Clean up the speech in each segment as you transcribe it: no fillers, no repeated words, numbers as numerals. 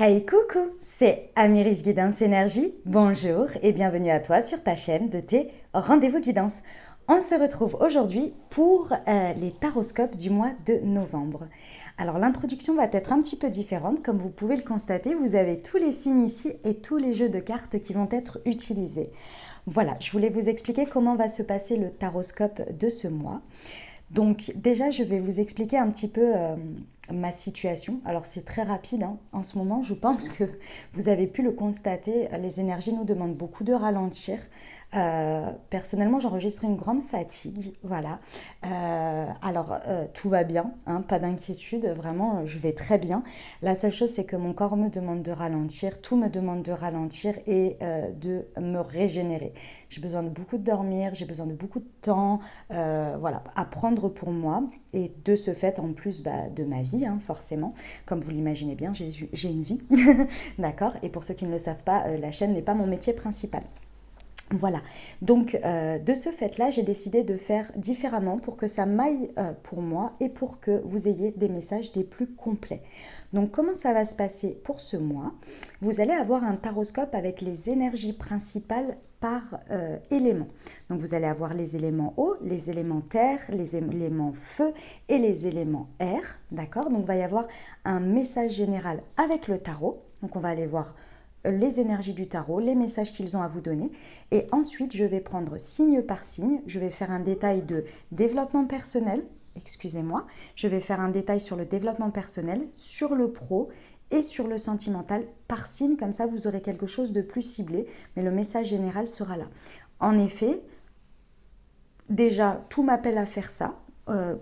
Hey coucou, c'est Amiris Guidance Énergie. Bonjour et bienvenue à toi sur ta chaîne de tes rendez-vous guidance. On se retrouve aujourd'hui pour les taroscopes du mois de novembre. Alors l'introduction va être un petit peu différente, comme vous pouvez le constater, vous avez tous les signes ici et tous les jeux de cartes qui vont être utilisés. Voilà, je voulais vous expliquer comment va se passer le taroscope de ce mois. Donc déjà, je vais vous expliquer un petit peu ma situation. Alors c'est très rapide hein. En ce moment, je pense que vous avez pu le constater, les énergies nous demandent beaucoup de ralentir. Personnellement, j'enregistre une grande fatigue, voilà. Tout va bien, hein, pas d'inquiétude, vraiment, je vais très bien. La seule chose, c'est que mon corps me demande de ralentir, tout me demande de ralentir et de me régénérer. J'ai besoin de beaucoup de dormir, j'ai besoin de beaucoup de temps, voilà, à prendre pour moi. Et de ce fait, en plus de ma vie, hein, forcément, comme vous l'imaginez bien, j'ai une vie, d'accord. Et pour ceux qui ne le savent pas, la chaîne n'est pas mon métier principal. Voilà, donc de ce fait-là, j'ai décidé de faire différemment pour que ça m'aille pour moi et pour que vous ayez des messages des plus complets. Donc comment ça va se passer pour ce mois? Vous allez avoir un taroscope avec les énergies principales par élément. Donc vous allez avoir les éléments eau, les éléments terre, les éléments feu et les éléments air, d'accord? Donc il va y avoir un message général avec le tarot. Donc on va aller voir les énergies du tarot, les messages qu'ils ont à vous donner. Et ensuite, je vais prendre signe par signe. Je vais faire un détail de développement personnel. Excusez-moi. Je vais faire un détail sur le développement personnel, sur le pro et sur le sentimental par signe. Comme ça, vous aurez quelque chose de plus ciblé. Mais le message général sera là. En effet, déjà, tout m'appelle à faire ça.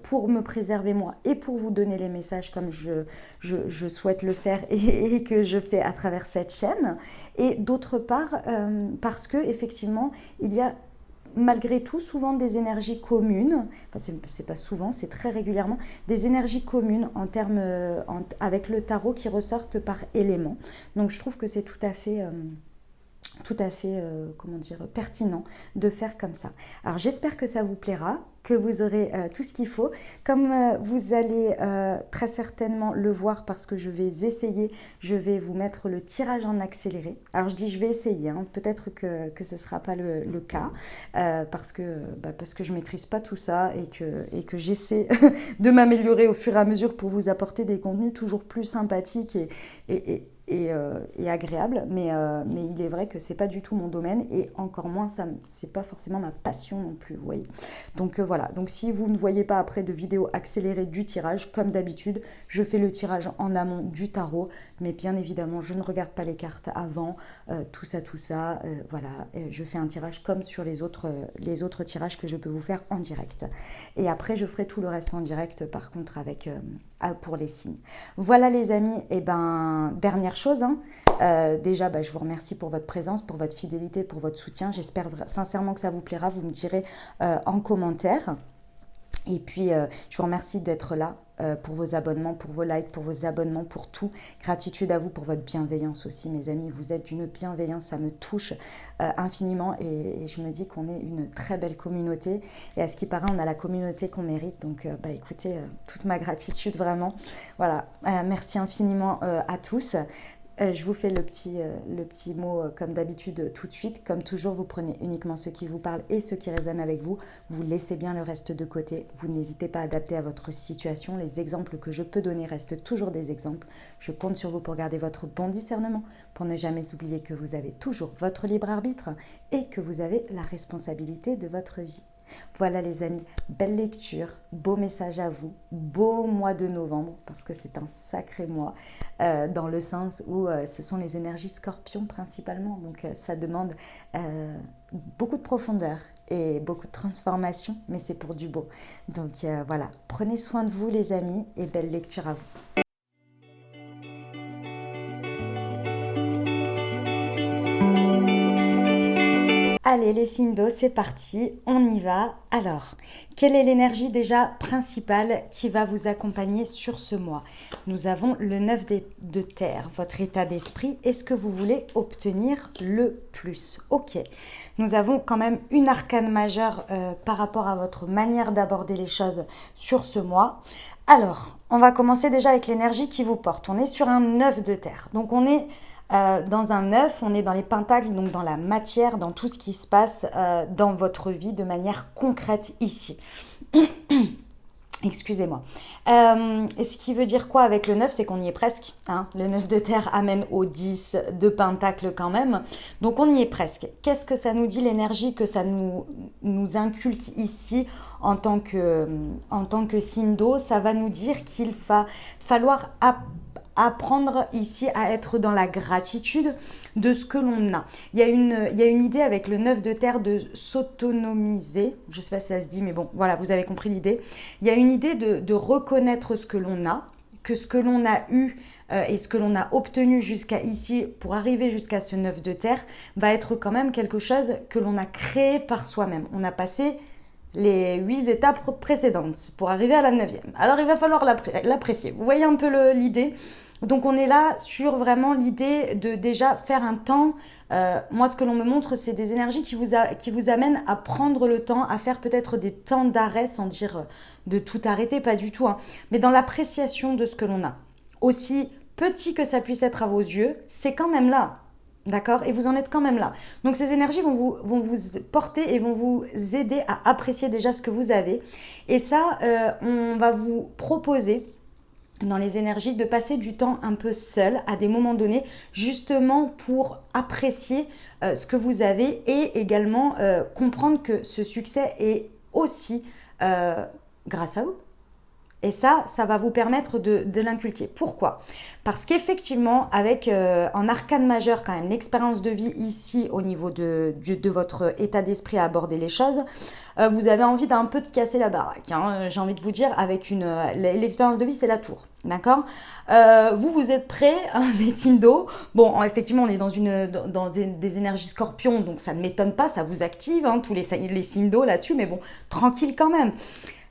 Pour me préserver moi et pour vous donner les messages comme je souhaite le faire et que je fais à travers cette chaîne. Et d'autre part, parce que effectivement, il y a malgré tout souvent des énergies communes, enfin c'est pas souvent, c'est très régulièrement, des énergies communes en termes, avec le tarot qui ressortent par élément. Donc je trouve que c'est tout à fait comment dire, pertinent de faire comme ça. Alors j'espère que ça vous plaira, que vous aurez tout ce qu'il faut. Comme vous allez très certainement le voir parce que je vais essayer, je vais vous mettre le tirage en accéléré. Alors je dis je vais essayer, hein. Peut-être que ce ne sera pas le cas parce que je ne maîtrise pas tout ça et que j'essaie de m'améliorer au fur et à mesure pour vous apporter des contenus toujours plus sympathiques et agréable, mais il est vrai que c'est pas du tout mon domaine et encore moins c'est pas forcément ma passion non plus, vous voyez. Donc voilà, donc si vous ne voyez pas après de vidéos accélérées du tirage, comme d'habitude, je fais le tirage en amont du tarot, mais bien évidemment je ne regarde pas les cartes avant, tout ça, voilà, je fais un tirage comme sur les autres tirages que je peux vous faire en direct. Et après je ferai tout le reste en direct par contre avec pour les signes. Voilà les amis, et ben dernière chose, hein. Déjà je vous remercie pour votre présence, pour votre fidélité, pour votre soutien. J'espère sincèrement que ça vous plaira, vous me direz en commentaire. Et puis je vous remercie d'être là pour vos abonnements, pour vos likes, pour vos abonnements, pour tout. Gratitude à vous pour votre bienveillance aussi, mes amis. Vous êtes d'une bienveillance, ça me touche infiniment et je me dis qu'on est une très belle communauté. Et à ce qui paraît, on a la communauté qu'on mérite. Donc écoutez, toute ma gratitude vraiment. Voilà, merci infiniment à tous. Je vous fais le petit mot comme d'habitude tout de suite. Comme toujours, vous prenez uniquement ce qui vous parle et ce qui résonne avec vous. Vous laissez bien le reste de côté. Vous n'hésitez pas à adapter à votre situation. Les exemples que je peux donner restent toujours des exemples. Je compte sur vous pour garder votre bon discernement, pour ne jamais oublier que vous avez toujours votre libre arbitre et que vous avez la responsabilité de votre vie. Voilà les amis, belle lecture, beau message à vous, beau mois de novembre parce que c'est un sacré mois dans le sens où ce sont les énergies scorpions principalement, donc ça demande beaucoup de profondeur et beaucoup de transformation, mais c'est pour du beau. Donc voilà, prenez soin de vous les amis et belle lecture à vous. Allez les signes d'eau, c'est parti, on y va. Alors, quelle est l'énergie déjà principale qui va vous accompagner sur ce mois? Nous avons le 9 de terre, votre état d'esprit, est-ce que vous voulez obtenir le plus? Ok, nous avons quand même une arcane majeure par rapport à votre manière d'aborder les choses sur ce mois. Alors, on va commencer déjà avec l'énergie qui vous porte. On est sur un 9 de terre. Donc on est dans un 9, on est dans les pentacles, donc dans la matière, dans tout ce qui se passe dans votre vie de manière concrète ici. Excusez-moi. Ce qui veut dire quoi avec le 9, c'est qu'on y est presque. Hein. Le 9 de terre amène au 10 de pentacle quand même. Donc on y est presque. Qu'est-ce que ça nous dit, l'énergie que ça nous inculque ici en tant que signe d'eau? Ça va nous dire qu'il va falloir apprendre ici à être dans la gratitude de ce que l'on a. Il y a une idée avec le 9 de terre de s'autonomiser. Je ne sais pas si ça se dit, mais bon, voilà, vous avez compris l'idée. Il y a une idée de reconnaître ce que l'on a, que ce que l'on a eu et ce que l'on a obtenu jusqu'à ici pour arriver jusqu'à ce 9 de terre va être quand même quelque chose que l'on a créé par soi-même. On a passé les 8 étapes précédentes pour arriver à la 9e. Alors il va falloir l'apprécier. Vous voyez un peu l'idée? Donc on est là sur vraiment l'idée de déjà faire un temps. Moi ce que l'on me montre, c'est des énergies qui vous amènent à prendre le temps, à faire peut-être des temps d'arrêt, sans dire de tout arrêter, pas du tout, hein, mais dans l'appréciation de ce que l'on a. Aussi petit que ça puisse être à vos yeux, c'est quand même là. D'accord? Et vous en êtes quand même là. Donc ces énergies vont vous porter et vont vous aider à apprécier déjà ce que vous avez. Et ça, on va vous proposer dans les énergies de passer du temps un peu seul à des moments donnés, justement pour apprécier ce que vous avez et également comprendre que ce succès est aussi grâce à vous. Et ça va vous permettre de l'inculquer. Pourquoi? Parce qu'effectivement, avec en arcane majeur quand même, l'expérience de vie ici au niveau de votre état d'esprit à aborder les choses, vous avez envie d'un peu de casser la baraque. Hein, j'ai envie de vous dire, avec l'expérience de vie, c'est la tour. D'accord? Vous êtes prêts, hein, les signes d'eau. Bon, effectivement, on est dans des énergies scorpions, donc ça ne m'étonne pas, ça vous active, hein, tous les signes d'eau là-dessus, mais bon, tranquille quand même.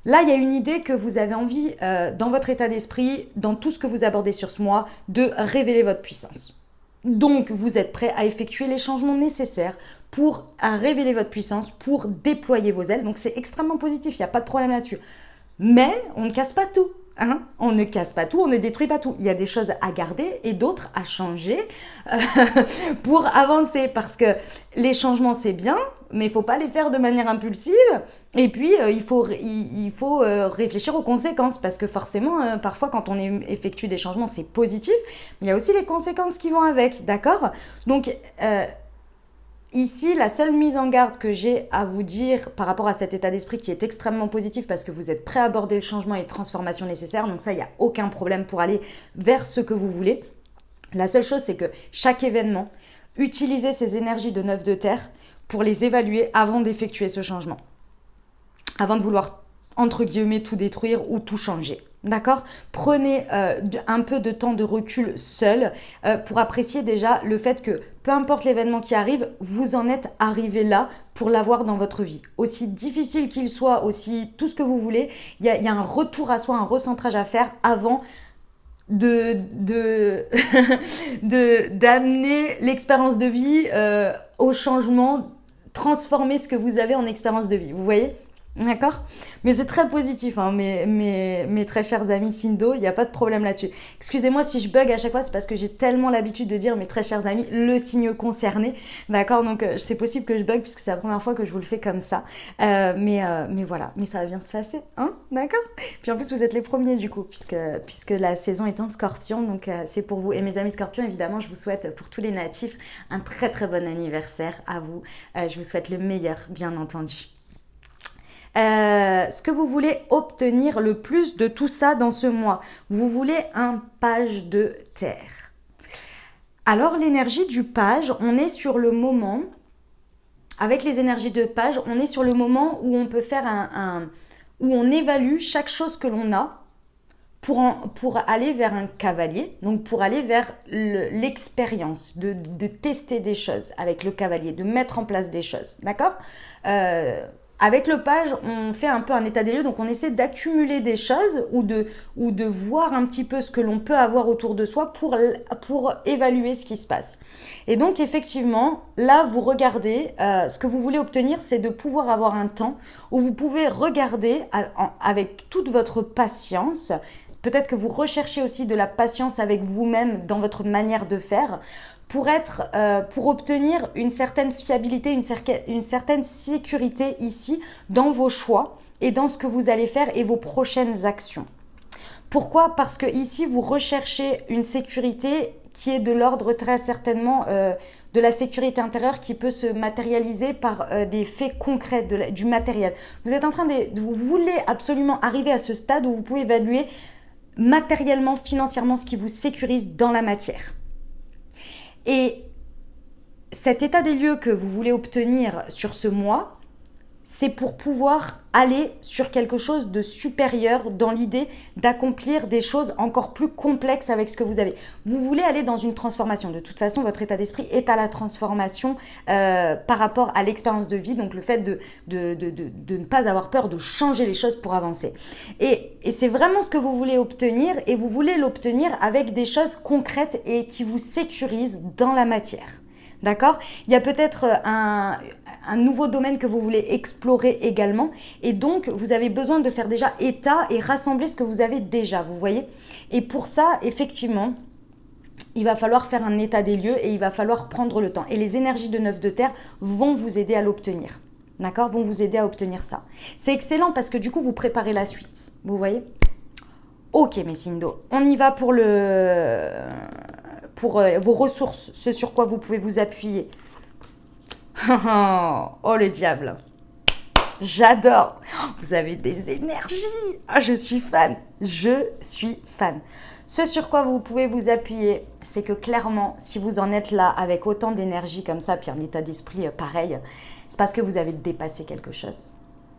Là, il y a une idée que vous avez envie, dans votre état d'esprit, dans tout ce que vous abordez sur ce mois, de révéler votre puissance. Donc, vous êtes prêt à effectuer les changements nécessaires pour révéler votre puissance, pour déployer vos ailes. Donc, c'est extrêmement positif, il n'y a pas de problème là-dessus. Mais on ne casse pas tout. Hein, on ne casse pas tout, on ne détruit pas tout. Il y a des choses à garder et d'autres à changer pour avancer. Parce que les changements, c'est bien, mais il ne faut pas les faire de manière impulsive. Et puis, il faut réfléchir aux conséquences. Parce que forcément, parfois, quand on effectue des changements, c'est positif. Mais il y a aussi les conséquences qui vont avec. D'accord? Donc, ici, la seule mise en garde que j'ai à vous dire par rapport à cet état d'esprit qui est extrêmement positif parce que vous êtes prêt à aborder le changement et les transformations nécessaires, donc ça, il n'y a aucun problème pour aller vers ce que vous voulez. La seule chose, c'est que chaque événement, utilisez ces énergies de 9 de terre pour les évaluer avant d'effectuer ce changement. Avant de vouloir, entre guillemets, tout détruire ou tout changer. D'accord? Prenez un peu de temps de recul seul pour apprécier déjà le fait que peu importe l'événement qui arrive, vous en êtes arrivé là pour l'avoir dans votre vie. Aussi difficile qu'il soit, aussi tout ce que vous voulez, il y a un retour à soi, un recentrage à faire avant d'amener l'expérience de vie au changement, transformer ce que vous avez en expérience de vie. Vous voyez? D'accord? Mais c'est très positif, hein, mes très chers amis Sindo, il n'y a pas de problème là-dessus. Excusez-moi si je bug à chaque fois, c'est parce que j'ai tellement l'habitude de dire mes très chers amis, le signe concerné. D'accord? Donc c'est possible que je bug puisque c'est la première fois que je vous le fais comme ça. Mais voilà, mais ça va bien se passer, hein? D'accord? Puis en plus, vous êtes les premiers du coup, puisque la saison est en scorpion, donc c'est pour vous. Et mes amis scorpions, évidemment, je vous souhaite pour tous les natifs un très très bon anniversaire à vous. Je vous souhaite le meilleur, bien entendu. Ce que vous voulez obtenir le plus de tout ça dans ce mois. Vous voulez un page de terre. Alors l'énergie du page, on est sur le moment, avec les énergies de page, on est sur le moment où on peut faire où on évalue chaque chose que l'on a pour aller vers un cavalier, donc pour aller vers l'expérience, de tester des choses avec le cavalier, de mettre en place des choses, d'accord? avec le page, on fait un peu un état des lieux, donc on essaie d'accumuler des choses ou de voir un petit peu ce que l'on peut avoir autour de soi pour évaluer ce qui se passe. Et donc effectivement, là vous regardez, ce que vous voulez obtenir, c'est de pouvoir avoir un temps où vous pouvez regarder avec toute votre patience. Peut-être que vous recherchez aussi de la patience avec vous-même dans votre manière de faire pour obtenir une certaine fiabilité, une certaine sécurité ici dans vos choix et dans ce que vous allez faire et vos prochaines actions. Pourquoi? Parce que ici vous recherchez une sécurité qui est de l'ordre très certainement de la sécurité intérieure qui peut se matérialiser par des faits concrets, du matériel. Vous êtes en train vous voulez absolument arriver à ce stade où vous pouvez évaluer matériellement, financièrement ce qui vous sécurise dans la matière. Et cet état des lieux que vous voulez obtenir sur ce mois, c'est pour pouvoir aller sur quelque chose de supérieur dans l'idée d'accomplir des choses encore plus complexes avec ce que vous avez. Vous voulez aller dans une transformation. De toute façon, votre état d'esprit est à la transformation par rapport à l'expérience de vie, donc le fait de ne pas avoir peur de changer les choses pour avancer. Et c'est vraiment ce que vous voulez obtenir et vous voulez l'obtenir avec des choses concrètes et qui vous sécurisent dans la matière. D'accord? Il y a peut-être un nouveau domaine que vous voulez explorer également et donc vous avez besoin de faire déjà état et rassembler ce que vous avez déjà, vous voyez? Et pour ça, effectivement, il va falloir faire un état des lieux et il va falloir prendre le temps. Et les énergies de 9 de terre vont vous aider à l'obtenir. D'accord? Vont vous aider à obtenir ça. C'est excellent parce que du coup, vous préparez la suite. Vous voyez? Ok, Messindo, on y va pour vos ressources, ce sur quoi vous pouvez vous appuyer. Oh, le diable. J'adore. Vous avez des énergies. Ah, je suis fan. Je suis fan. Ce sur quoi vous pouvez vous appuyer, c'est que clairement, si vous en êtes là avec autant d'énergie comme ça, puis un état d'esprit pareil, c'est parce que vous avez dépassé quelque chose.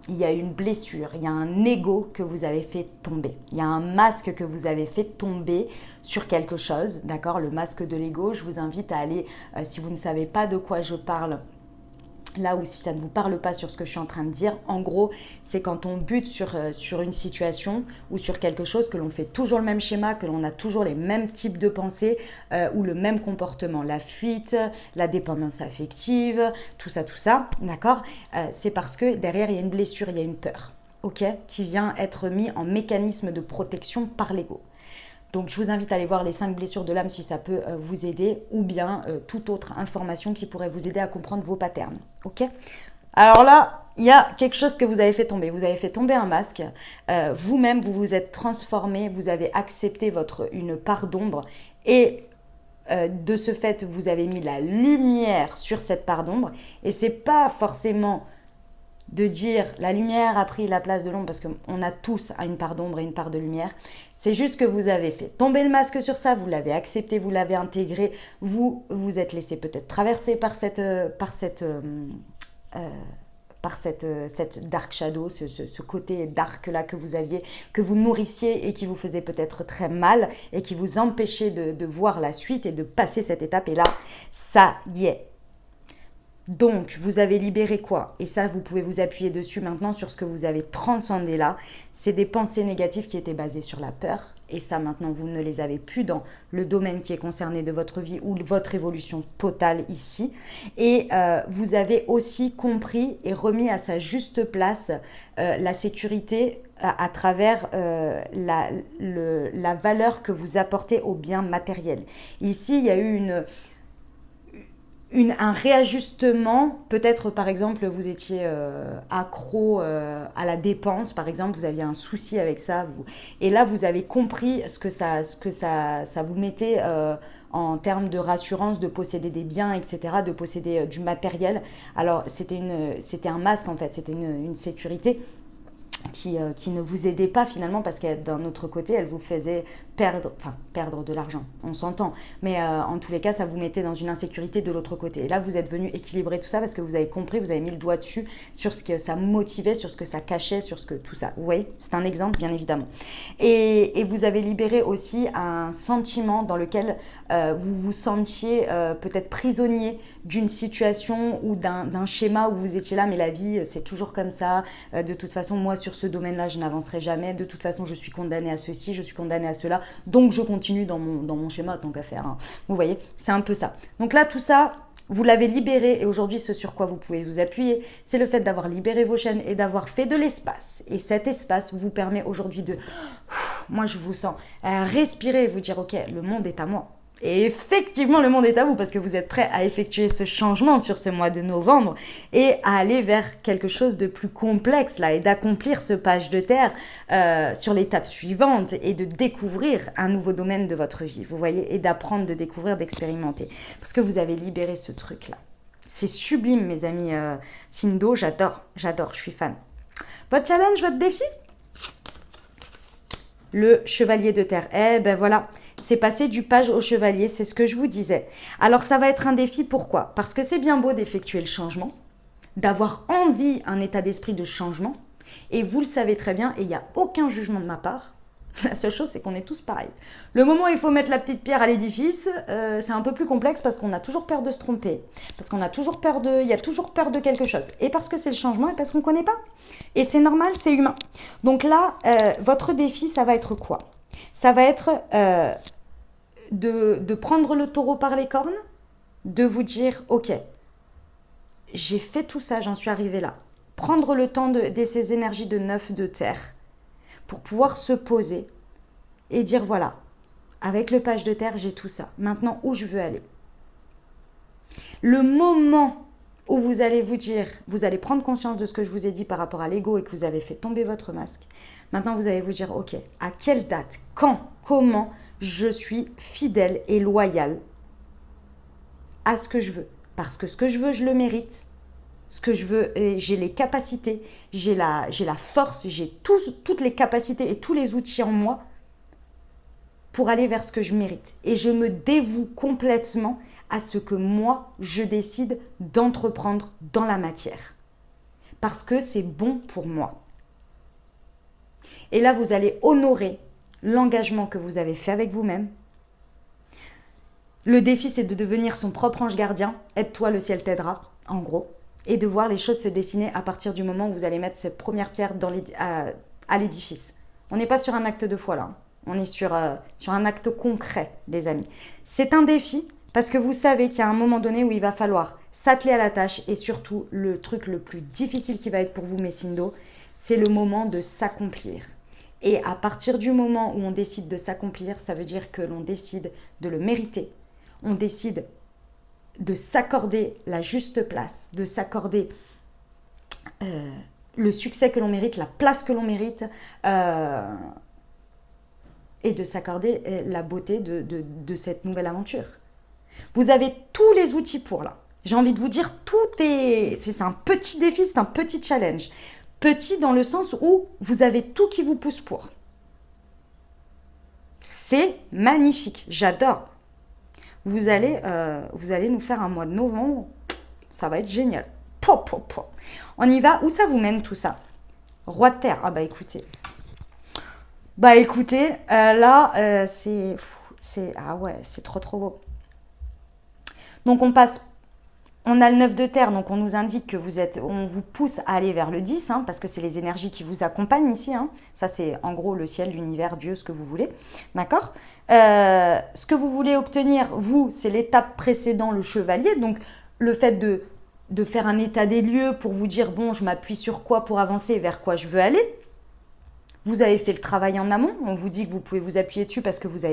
Il y a une blessure, il y a un ego que vous avez fait tomber. Il y a un masque que vous avez fait tomber sur quelque chose, d'accord? Le masque de l'ego, je vous invite à aller, si vous ne savez pas de quoi je parle, là où si ça ne vous parle pas sur ce que je suis en train de dire, en gros, c'est quand on bute sur une situation ou sur quelque chose, que l'on fait toujours le même schéma, que l'on a toujours les mêmes types de pensées ou le même comportement. La fuite, la dépendance affective, tout ça, d'accord? C'est parce que derrière, il y a une blessure, il y a une peur, ok? Qui vient être mis en mécanisme de protection par l'ego. Donc, je vous invite à aller voir les 5 blessures de l'âme si ça peut vous aider ou bien toute autre information qui pourrait vous aider à comprendre vos patterns. Ok? Alors là, il y a quelque chose que vous avez fait tomber. Vous avez fait tomber un masque. Vous-même, vous vous êtes transformé. Vous avez accepté une part d'ombre et de ce fait, vous avez mis la lumière sur cette part d'ombre. Et c'est pas forcément de dire la lumière a pris la place de l'ombre parce qu'on a tous une part d'ombre et une part de lumière. C'est juste que vous avez fait tomber le masque sur ça, vous l'avez accepté, vous l'avez intégré, vous vous êtes laissé peut-être traverser par cette dark shadow, ce côté dark là que vous aviez, que vous nourrissiez et qui vous faisait peut-être très mal et qui vous empêchait de voir la suite et de passer cette étape. Et là, ça y est. Donc, vous avez libéré quoi? Et ça, vous pouvez vous appuyer dessus maintenant sur ce que vous avez transcendé là. C'est des pensées négatives qui étaient basées sur la peur. Et ça, maintenant, vous ne les avez plus dans le domaine qui est concerné de votre vie ou votre évolution totale ici. Et vous avez aussi compris et remis à sa juste place la sécurité à travers la valeur que vous apportez aux biens matériels. Ici, il y a eu un réajustement, peut-être par exemple vous étiez accro à la dépense, par exemple vous aviez un souci avec ça, et là vous avez compris ce que ça vous mettait en termes de rassurance, de posséder des biens, etc., de posséder du matériel. Alors c'était un masque en fait, c'était une sécurité. qui ne vous aidait pas finalement parce que d'un autre côté, elle vous faisait perdre de l'argent, on s'entend. Mais en tous les cas, ça vous mettait dans une insécurité de l'autre côté. Et là, vous êtes venu équilibrer tout ça parce que vous avez compris, vous avez mis le doigt dessus sur ce que ça motivait, sur ce que ça cachait, sur ce que tout ça. Vous voyez, c'est un exemple, bien évidemment. Et vous avez libéré aussi un sentiment dans lequel vous vous sentiez peut-être prisonnier d'une situation ou d'un schéma où vous étiez là, mais la vie, c'est toujours comme ça. De toute façon, moi, sur ce domaine-là, je n'avancerai jamais. De toute façon, je suis condamnée à ceci, je suis condamnée à cela. Donc, je continue dans mon schéma, tant qu'à faire. Hein. Vous voyez, c'est un peu ça. Donc là, tout ça, vous l'avez libéré et aujourd'hui, ce sur quoi vous pouvez vous appuyer, c'est le fait d'avoir libéré vos chaînes et d'avoir fait de l'espace. Et cet espace vous permet aujourd'hui de, moi je vous sens, respirer et vous dire, ok, le monde est à moi. Et effectivement, le monde est à vous parce que vous êtes prêt à effectuer ce changement sur ce mois de novembre et à aller vers quelque chose de plus complexe là et d'accomplir ce page de terre sur l'étape suivante et de découvrir un nouveau domaine de votre vie, vous voyez, et d'apprendre, de découvrir, d'expérimenter. Parce que vous avez libéré ce truc-là. C'est sublime, mes amis Sindo, j'adore, je suis fan. Votre challenge, votre défi ? Le chevalier de terre. Eh ben voilà, c'est passer du page au chevalier, c'est ce que je vous disais. Alors ça va être un défi, pourquoi ? Parce que c'est bien beau d'effectuer le changement, d'avoir envie, un état d'esprit de changement, et vous le savez très bien, et il n'y a aucun jugement de ma part. La seule chose, c'est qu'on est tous pareils. Le moment où il faut mettre la petite pierre à l'édifice, c'est un peu plus complexe parce qu'on a toujours peur de se tromper, parce qu'on a toujours peur de, il y a toujours peur de quelque chose, et parce que c'est le changement et parce qu'on ne connaît pas. Et c'est normal, c'est humain. Donc là, votre défi, ça va être quoi ? Ça va être de prendre le taureau par les cornes, de vous dire, ok, j'ai fait tout ça, j'en suis arrivé là. Prendre le temps de ces énergies de neuf de terre, pour pouvoir se poser et dire voilà, avec le page de terre, j'ai tout ça. Maintenant, où je veux aller ? Le moment où vous allez vous dire, vous allez prendre conscience de ce que je vous ai dit par rapport à l'ego et que vous avez fait tomber votre masque, maintenant vous allez vous dire, ok, à quelle date, quand, comment je suis fidèle et loyale à ce que je veux ? Parce que ce que je veux, je le mérite. Ce que je veux, j'ai les capacités, j'ai la force, j'ai toutes les capacités et tous les outils en moi pour aller vers ce que je mérite. Et je me dévoue complètement à ce que moi, je décide d'entreprendre dans la matière. Parce que c'est bon pour moi. Et là, vous allez honorer l'engagement que vous avez fait avec vous-même. Le défi, c'est de devenir son propre ange gardien. Aide-toi, le ciel t'aidera, en gros. Et de voir les choses se dessiner à partir du moment où vous allez mettre cette première pierre à l'édifice. On n'est pas sur un acte de foi là, on est sur un acte concret, les amis. C'est un défi parce que vous savez qu'il y a un moment donné où il va falloir s'atteler à la tâche et surtout, le truc le plus difficile qui va être pour vous, mes Sindo, c'est le moment de s'accomplir. Et à partir du moment où on décide de s'accomplir, ça veut dire que l'on décide de le mériter. On décide de s'accorder la juste place, de s'accorder le succès que l'on mérite, la place que l'on mérite, et de s'accorder la beauté de cette nouvelle aventure. Vous avez tous les outils pour là. J'ai envie de vous dire, c'est un petit défi, c'est un petit challenge. Petit dans le sens où vous avez tout qui vous pousse pour. C'est magnifique, j'adore. Vous allez nous faire un mois de novembre, ça va être génial. On y va, où ça vous mène tout ça ? Roi de terre, ah bah écoutez. Là, c'est trop beau. Donc on a le 9 de terre, donc on nous indique que on vous pousse à aller vers le 10, hein, parce que c'est les énergies qui vous accompagnent ici. Hein. Ça, c'est en gros le ciel, l'univers, Dieu, ce que vous voulez. D'accord ? Ce que vous voulez obtenir, vous, c'est l'étape précédente, le chevalier. Donc, le fait de faire un état des lieux pour vous dire, bon, je m'appuie sur quoi pour avancer, vers quoi je veux aller. Vous avez fait le travail en amont, on vous dit que vous pouvez vous appuyer dessus parce que vous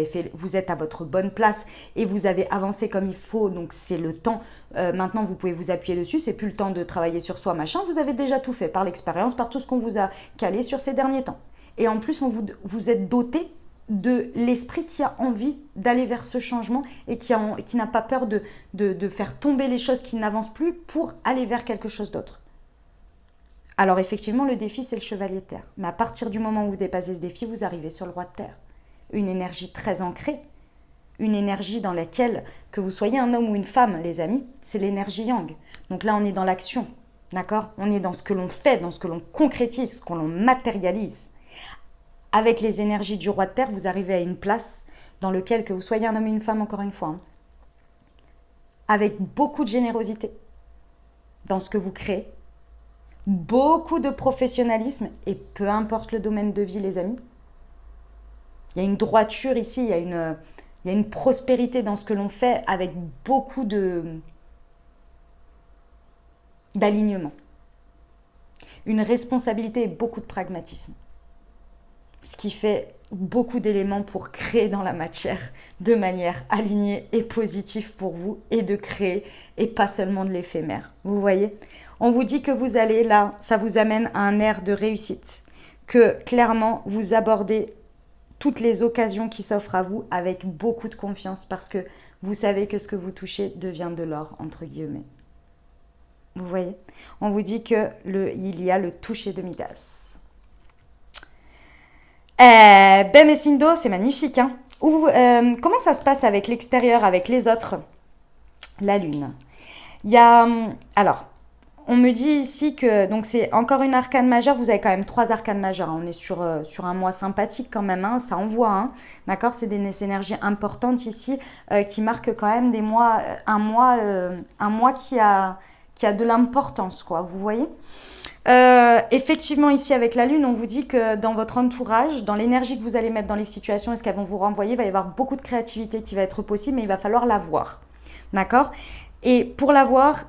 êtes à votre bonne place et vous avez avancé comme il faut, donc c'est le temps. Maintenant, vous pouvez vous appuyer dessus, c'est plus le temps de travailler sur soi, machin. Vous avez déjà tout fait par l'expérience, par tout ce qu'on vous a calé sur ces derniers temps. Et en plus, vous êtes doté de l'esprit qui a envie d'aller vers ce changement et qui n'a pas peur de faire tomber les choses qui n'avancent plus pour aller vers quelque chose d'autre. Alors effectivement, le défi, c'est le chevalier de terre. Mais à partir du moment où vous dépassez ce défi, vous arrivez sur le roi de terre. Une énergie très ancrée, une énergie dans laquelle, que vous soyez un homme ou une femme, les amis, c'est l'énergie yang. Donc là, on est dans l'action, d'accord? On est dans ce que l'on fait, dans ce que l'on concrétise, ce que l'on matérialise. Avec les énergies du roi de terre, vous arrivez à une place dans laquelle, que vous soyez un homme ou une femme, encore une fois, hein, avec beaucoup de générosité dans ce que vous créez, beaucoup de professionnalisme, et peu importe le domaine de vie, les amis. Il y a une droiture ici, il y a une prospérité dans ce que l'on fait avec beaucoup d'alignement. Une responsabilité et beaucoup de pragmatisme. Ce qui fait beaucoup d'éléments pour créer dans la matière de manière alignée et positive pour vous et de créer et pas seulement de l'éphémère. Vous voyez? On vous dit que vous allez là, ça vous amène à un air de réussite, que clairement vous abordez toutes les occasions qui s'offrent à vous avec beaucoup de confiance parce que vous savez que ce que vous touchez devient de l'or, entre guillemets. Vous voyez? On vous dit que il y a le toucher de Midas. Ben Messindo, c'est magnifique. Hein. Comment ça se passe avec l'extérieur, avec les autres? La lune. Il y a... Alors, on me dit ici que donc c'est encore une arcane majeure. Vous avez quand même 3 arcanes majeures. Hein. On est sur un mois sympathique quand même. Hein. Ça envoie. Hein. D'accord? C'est des énergies importantes ici qui marquent quand même des mois, un mois qui a de l'importance, quoi. Vous voyez? Effectivement, ici avec la lune, on vous dit que dans votre entourage, dans l'énergie que vous allez mettre dans les situations et ce qu'elles vont vous renvoyer, il va y avoir beaucoup de créativité qui va être possible, mais il va falloir la voir. D'accord? Et pour la voir,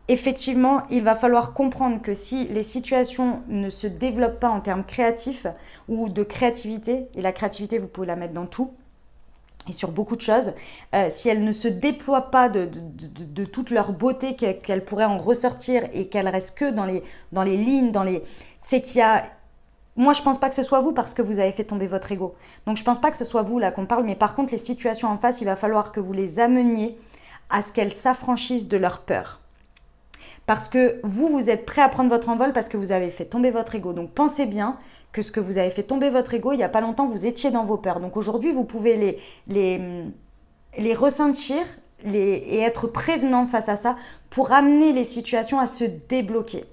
effectivement, il va falloir comprendre que si les situations ne se développent pas en termes créatifs ou de créativité, et la créativité, vous pouvez la mettre dans tout, et sur beaucoup de choses, si elles ne se déploient pas de toute leur beauté, qu'elles pourraient en ressortir et qu'elles restent que dans les lignes, c'est qu'il y a... Moi, je pense pas que ce soit vous parce que vous avez fait tomber votre ego. Donc, je pense pas que ce soit vous là qu'on parle, mais par contre, les situations en face, il va falloir que vous les ameniez à ce qu'elles s'affranchissent de leur peur. Parce que vous êtes prêt à prendre votre envol parce que vous avez fait tomber votre ego. Donc, pensez bien que ce que vous avez fait tomber votre ego, il n'y a pas longtemps, vous étiez dans vos peurs. Donc, aujourd'hui, vous pouvez les ressentir et être prévenant face à ça pour amener les situations à se débloquer.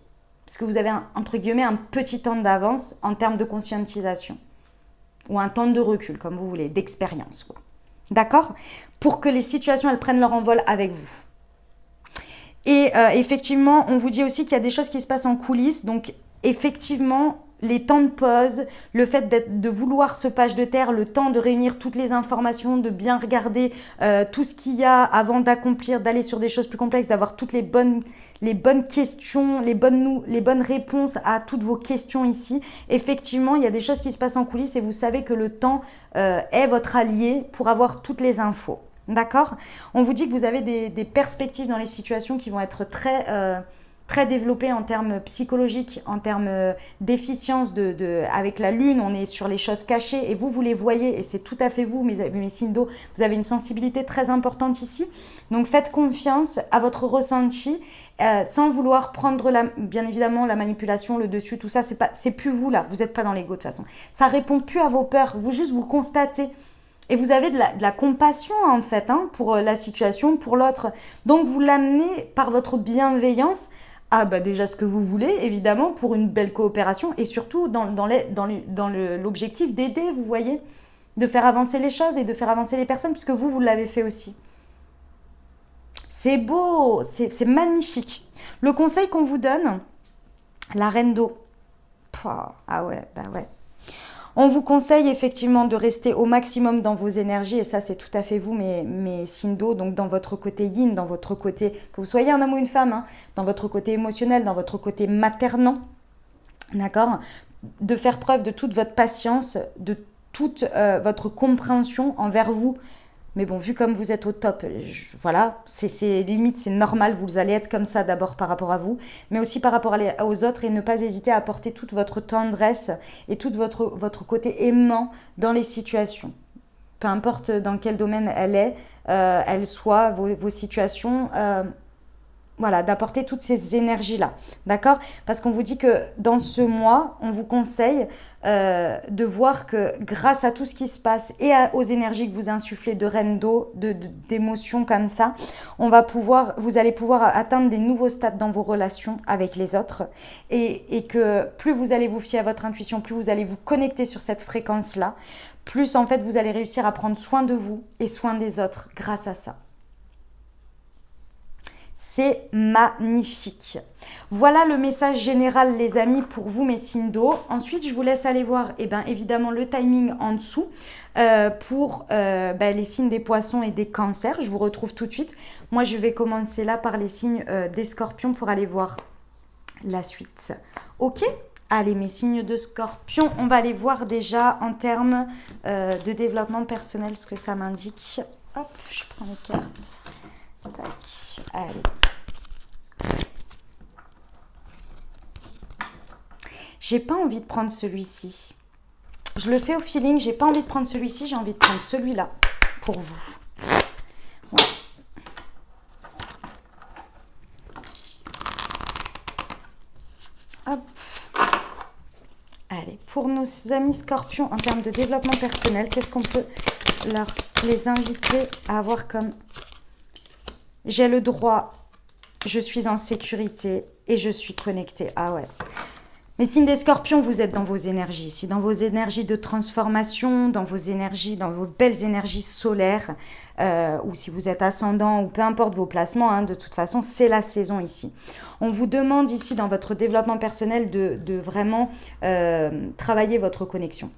Parce que vous avez, entre guillemets, un petit temps d'avance en termes de conscientisation. Ou un temps de recul, comme vous voulez, d'expérience, quoi. D'accord? Pour que les situations, elles prennent leur envol avec vous. Et effectivement, on vous dit aussi qu'il y a des choses qui se passent en coulisses. Donc, effectivement, les temps de pause, le fait de vouloir ce page de terre, le temps de réunir toutes les informations, de bien regarder tout ce qu'il y a avant d'accomplir, d'aller sur des choses plus complexes, d'avoir toutes les bonnes questions, les bonnes réponses à toutes vos questions ici. Effectivement, il y a des choses qui se passent en coulisses et vous savez que le temps est votre allié pour avoir toutes les infos. D'accord? On vous dit que vous avez des perspectives dans les situations qui vont être très développées en termes psychologiques, en termes d'efficience. Avec la lune, on est sur les choses cachées et vous les voyez et c'est tout à fait vous, mes Sindo. Vous avez une sensibilité très importante ici. Donc faites confiance à votre ressenti sans vouloir prendre bien évidemment la manipulation, le dessus, tout ça. C'est plus vous là, vous n'êtes pas dans l'ego de toute façon. Ça répond plus à vos peurs, vous constatez. Et vous avez de la compassion en fait pour la situation, pour l'autre. Donc vous l'amenez par votre bienveillance à déjà ce que vous voulez, évidemment, pour une belle coopération et surtout dans l'objectif d'aider, vous voyez, de faire avancer les choses et de faire avancer les personnes, puisque vous l'avez fait aussi. C'est beau, c'est magnifique. Le conseil qu'on vous donne, la reine d'eau. Ah ouais, ouais. On vous conseille effectivement de rester au maximum dans vos énergies et ça c'est tout à fait vous mes Sindo, donc dans votre côté yin, dans votre côté, que vous soyez un homme ou une femme, dans votre côté émotionnel, dans votre côté maternant, d'accord? De faire preuve de toute votre patience, de toute votre compréhension envers vous. Mais bon, vu comme vous êtes au top, voilà, c'est limite, c'est normal, vous allez être comme ça d'abord par rapport à vous, mais aussi par rapport aux autres et ne pas hésiter à apporter toute votre tendresse et tout votre côté aimant dans les situations. Peu importe dans quel domaine elle soit, vos situations, voilà, d'apporter toutes ces énergies-là, d'accord? Parce qu'on vous dit que dans ce mois, on vous conseille de voir que grâce à tout ce qui se passe et aux énergies que vous insufflez de reine d'eau, d'émotions comme ça, vous allez pouvoir atteindre des nouveaux stades dans vos relations avec les autres et que plus vous allez vous fier à votre intuition, plus vous allez vous connecter sur cette fréquence-là, plus en fait vous allez réussir à prendre soin de vous et soin des autres grâce à ça. C'est magnifique. Voilà le message général, les amis, pour vous, mes signes d'eau. Ensuite, je vous laisse aller voir, évidemment, le timing en dessous pour les signes des poissons et des cancers. Je vous retrouve tout de suite. Moi, je vais commencer là par les signes des scorpions pour aller voir la suite. Ok ? Allez, mes signes de scorpion, on va aller voir déjà en termes de développement personnel ce que ça m'indique. Hop, je prends les cartes. Tac, allez. J'ai pas envie de prendre celui-ci. Je le fais au feeling, j'ai pas envie de prendre celui-ci, j'ai envie de prendre celui-là pour vous. Ouais. Hop. Allez, pour nos amis scorpions en termes de développement personnel, qu'est-ce qu'on peut les inviter à avoir comme... J'ai le droit, je suis en sécurité et je suis connectée. Ah ouais. Mais signes des scorpions, vous êtes dans vos énergies ici, dans vos énergies de transformation, dans vos énergies, dans vos belles énergies solaires, ou si vous êtes ascendant, ou peu importe vos placements, hein, de toute façon, c'est la saison ici. On vous demande ici, dans votre développement personnel, de vraiment travailler votre connexion.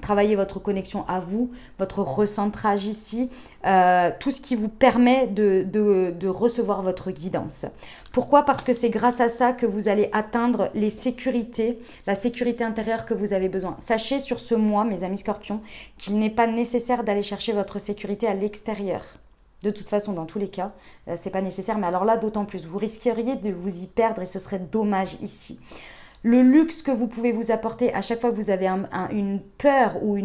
Travailler votre connexion à vous, votre recentrage ici, tout ce qui vous permet de recevoir votre guidance. Pourquoi ? Parce que c'est grâce à ça que vous allez atteindre la sécurité intérieure que vous avez besoin. Sachez sur ce mois, mes amis scorpions, qu'il n'est pas nécessaire d'aller chercher votre sécurité à l'extérieur. De toute façon, dans tous les cas, c'est pas nécessaire, mais alors là, d'autant plus. Vous risqueriez de vous y perdre et ce serait dommage ici. Le luxe que vous pouvez vous apporter à chaque fois que vous avez une peur ou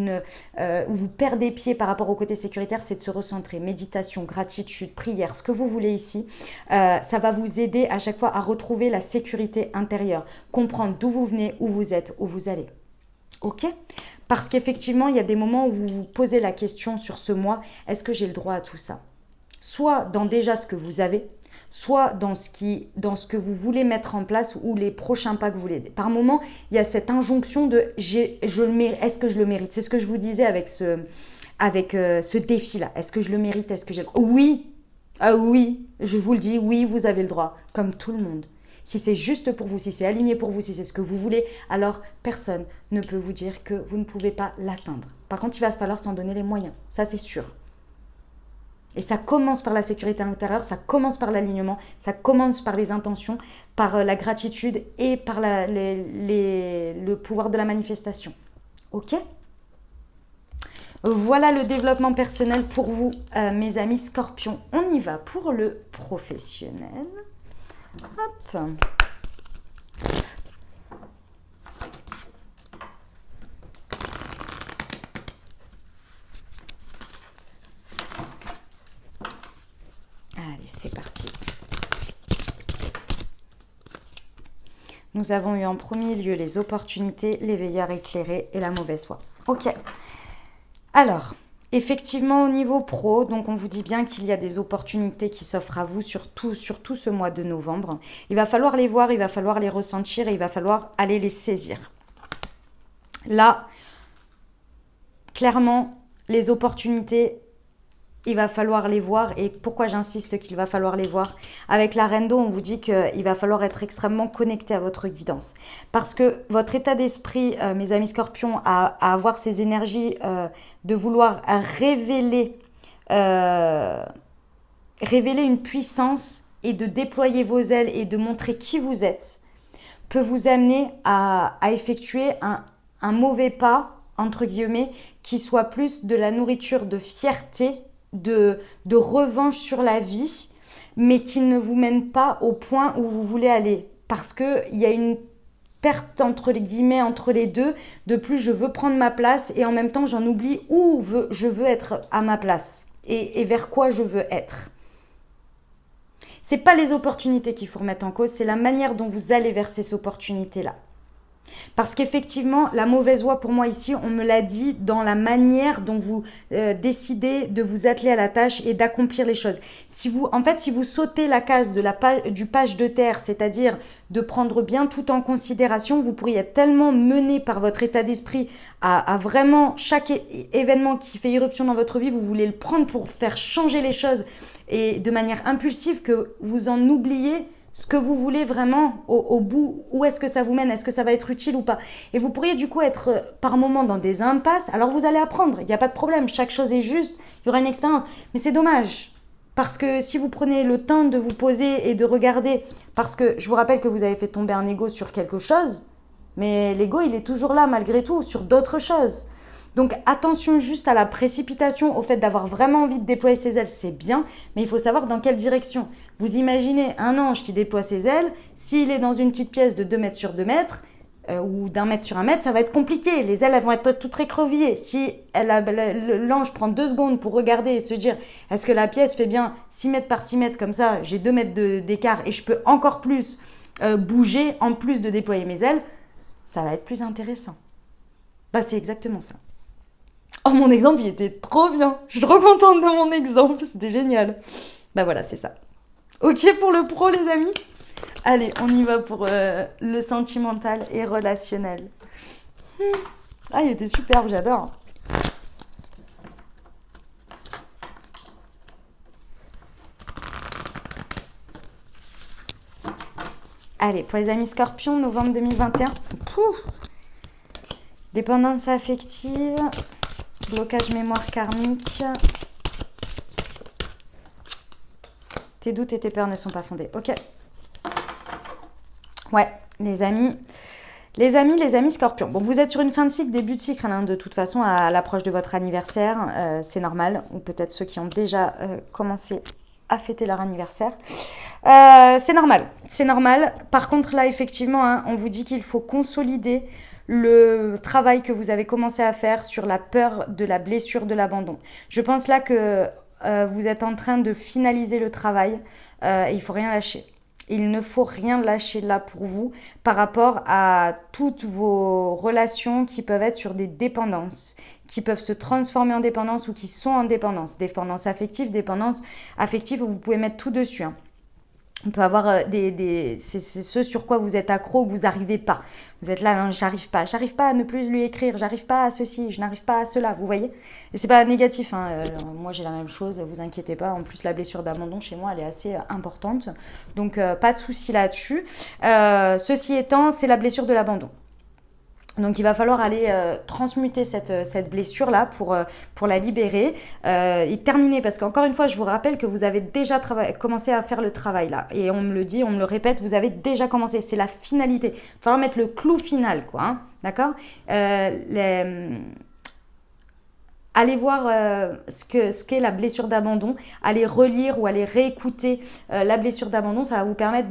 vous perdez pied par rapport au côté sécuritaire, c'est de se recentrer. Méditation, gratitude, prière, ce que vous voulez ici. Ça va vous aider à chaque fois à retrouver la sécurité intérieure. Comprendre d'où vous venez, où vous êtes, où vous allez. Ok ? Parce qu'effectivement, il y a des moments où vous vous posez la question sur ce mois, est-ce que j'ai le droit à tout ça ? Soit dans déjà ce que vous avez, soit dans ce que vous voulez mettre en place ou les prochains pas que vous voulez. Par moment, il y a cette injonction de est-ce que je le mérite ? C'est ce que je vous disais avec ce défi-là. Est-ce que je le mérite ? Est-ce que j'ai le droit ? Oui, oui, je vous le dis, oui, vous avez le droit, comme tout le monde. Si c'est juste pour vous, si c'est aligné pour vous, si c'est ce que vous voulez, alors personne ne peut vous dire que vous ne pouvez pas l'atteindre. Par contre, il va falloir s'en donner les moyens, ça c'est sûr. Et ça commence par la sécurité intérieure, ça commence par l'alignement, ça commence par les intentions, par la gratitude et par le pouvoir de la manifestation. Ok ? Voilà le développement personnel pour vous, mes amis scorpions. On y va pour le professionnel. Hop. Allez, c'est parti. Nous avons eu en premier lieu les opportunités, les veilleurs éclairés et la mauvaise foi. Ok. Alors, effectivement, au niveau pro, donc on vous dit bien qu'il y a des opportunités qui s'offrent à vous, surtout ce mois de novembre. Il va falloir les voir, il va falloir les ressentir et il va falloir aller les saisir. Là, clairement, les opportunités, il va falloir les voir. Et pourquoi j'insiste qu'il va falloir les voir ? Avec la Reine d'eau, on vous dit qu'il va falloir être extrêmement connecté à votre guidance. Parce que votre état d'esprit, mes amis scorpions, à avoir ces énergies de vouloir révéler une puissance et de déployer vos ailes et de montrer qui vous êtes, peut vous amener à effectuer un mauvais pas, entre guillemets, qui soit plus de la nourriture de fierté, de revanche sur la vie, mais qui ne vous mène pas au point où vous voulez aller. Parce qu'il y a une perte entre les guillemets, entre les deux. De plus, je veux prendre ma place et en même temps, j'en oublie où je veux être à ma place et vers quoi je veux être. C'est pas les opportunités qu'il faut remettre en cause, c'est la manière dont vous allez vers ces opportunités-là. Parce qu'effectivement, la mauvaise voie pour moi ici, on me l'a dit, dans la manière dont vous décidez de vous atteler à la tâche et d'accomplir les choses. Si vous sautez la case du page de terre, c'est-à-dire de prendre bien tout en considération, vous pourriez être tellement mené par votre état d'esprit à vraiment chaque événement qui fait irruption dans votre vie, vous voulez le prendre pour faire changer les choses et de manière impulsive que vous en oubliez ce que vous voulez vraiment au bout, où est-ce que ça vous mène, est-ce que ça va être utile ou pas. Et vous pourriez du coup être par moments dans des impasses, alors vous allez apprendre, il n'y a pas de problème, chaque chose est juste, il y aura une expérience. Mais c'est dommage, parce que si vous prenez le temps de vous poser et de regarder, parce que je vous rappelle que vous avez fait tomber un ego sur quelque chose, mais l'ego il est toujours là malgré tout, sur d'autres choses. Donc attention juste à la précipitation, au fait d'avoir vraiment envie de déployer ses ailes, c'est bien, mais il faut savoir dans quelle direction. Vous imaginez un ange qui déploie ses ailes, s'il est dans une petite pièce de 2 mètres sur 2 mètres, ou d'1 mètre sur 1 mètre, ça va être compliqué. Les ailes elles vont être toutes recroquevillées. Si l'ange prend 2 secondes pour regarder et se dire est-ce que la pièce fait bien 6 mètres par 6 mètres comme ça, j'ai 2 mètres d'écart et je peux encore plus bouger en plus de déployer mes ailes, ça va être plus intéressant. Bah c'est exactement ça. Oh, mon exemple, il était trop bien. Je suis trop contente de mon exemple. C'était génial. Bah voilà, c'est ça. Ok pour le pro, les amis? Allez, on y va pour le sentimental et relationnel. Ah, il était superbe, j'adore. Allez, pour les amis scorpions, novembre 2021. Pouh. Dépendance affective. Blocage mémoire karmique. Tes doutes et tes peurs ne sont pas fondés. Ok. Ouais, les amis scorpions. Bon, vous êtes sur une fin de cycle, début de cycle, hein, de toute façon, à l'approche de votre anniversaire. C'est normal. Ou peut-être ceux qui ont déjà commencé à fêter leur anniversaire. C'est normal. C'est normal. Par contre, là, effectivement, hein, on vous dit qu'il faut consolider le travail que vous avez commencé à faire sur la peur de la blessure de l'abandon. Je pense là que vous êtes en train de finaliser le travail et il ne faut rien lâcher. Il ne faut rien lâcher là pour vous par rapport à toutes vos relations qui peuvent être sur des dépendances, qui peuvent se transformer en dépendance ou qui sont en dépendance. Dépendance affective, vous pouvez mettre tout dessus. Hein. On peut avoir c'est ce sur quoi vous êtes accro, que vous n'arrivez pas. Vous êtes là, non, j'arrive pas à ne plus lui écrire, j'arrive pas à ceci, je n'arrive pas à cela, vous voyez. Et c'est pas négatif, hein. Moi j'ai la même chose, vous inquiétez pas. En plus la blessure d'abandon chez moi elle est assez importante, donc pas de souci là-dessus. Ceci étant, c'est la blessure de l'abandon. Donc il va falloir aller transmuter cette blessure-là pour la libérer et terminer. Parce qu'encore une fois, je vous rappelle que vous avez déjà commencé à faire le travail là. Et on me le dit, on me le répète, vous avez déjà commencé. C'est la finalité. Il va falloir mettre le clou final, quoi. Hein, d'accord. Allez voir ce qu'est la blessure d'abandon, allez relire ou allez réécouter la blessure d'abandon, ça va vous permettre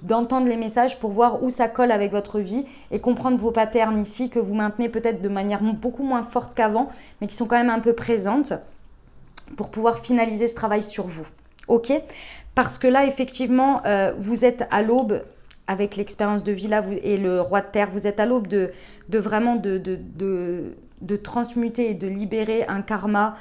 d'entendre les messages pour voir où ça colle avec votre vie et comprendre vos patterns ici que vous maintenez peut-être de manière beaucoup moins forte qu'avant, mais qui sont quand même un peu présentes pour pouvoir finaliser ce travail sur vous. Ok ? Parce que là, effectivement, vous êtes à l'aube avec l'expérience de vie là et le roi de terre, vous êtes à l'aube de vraiment de transmuter et de libérer un karma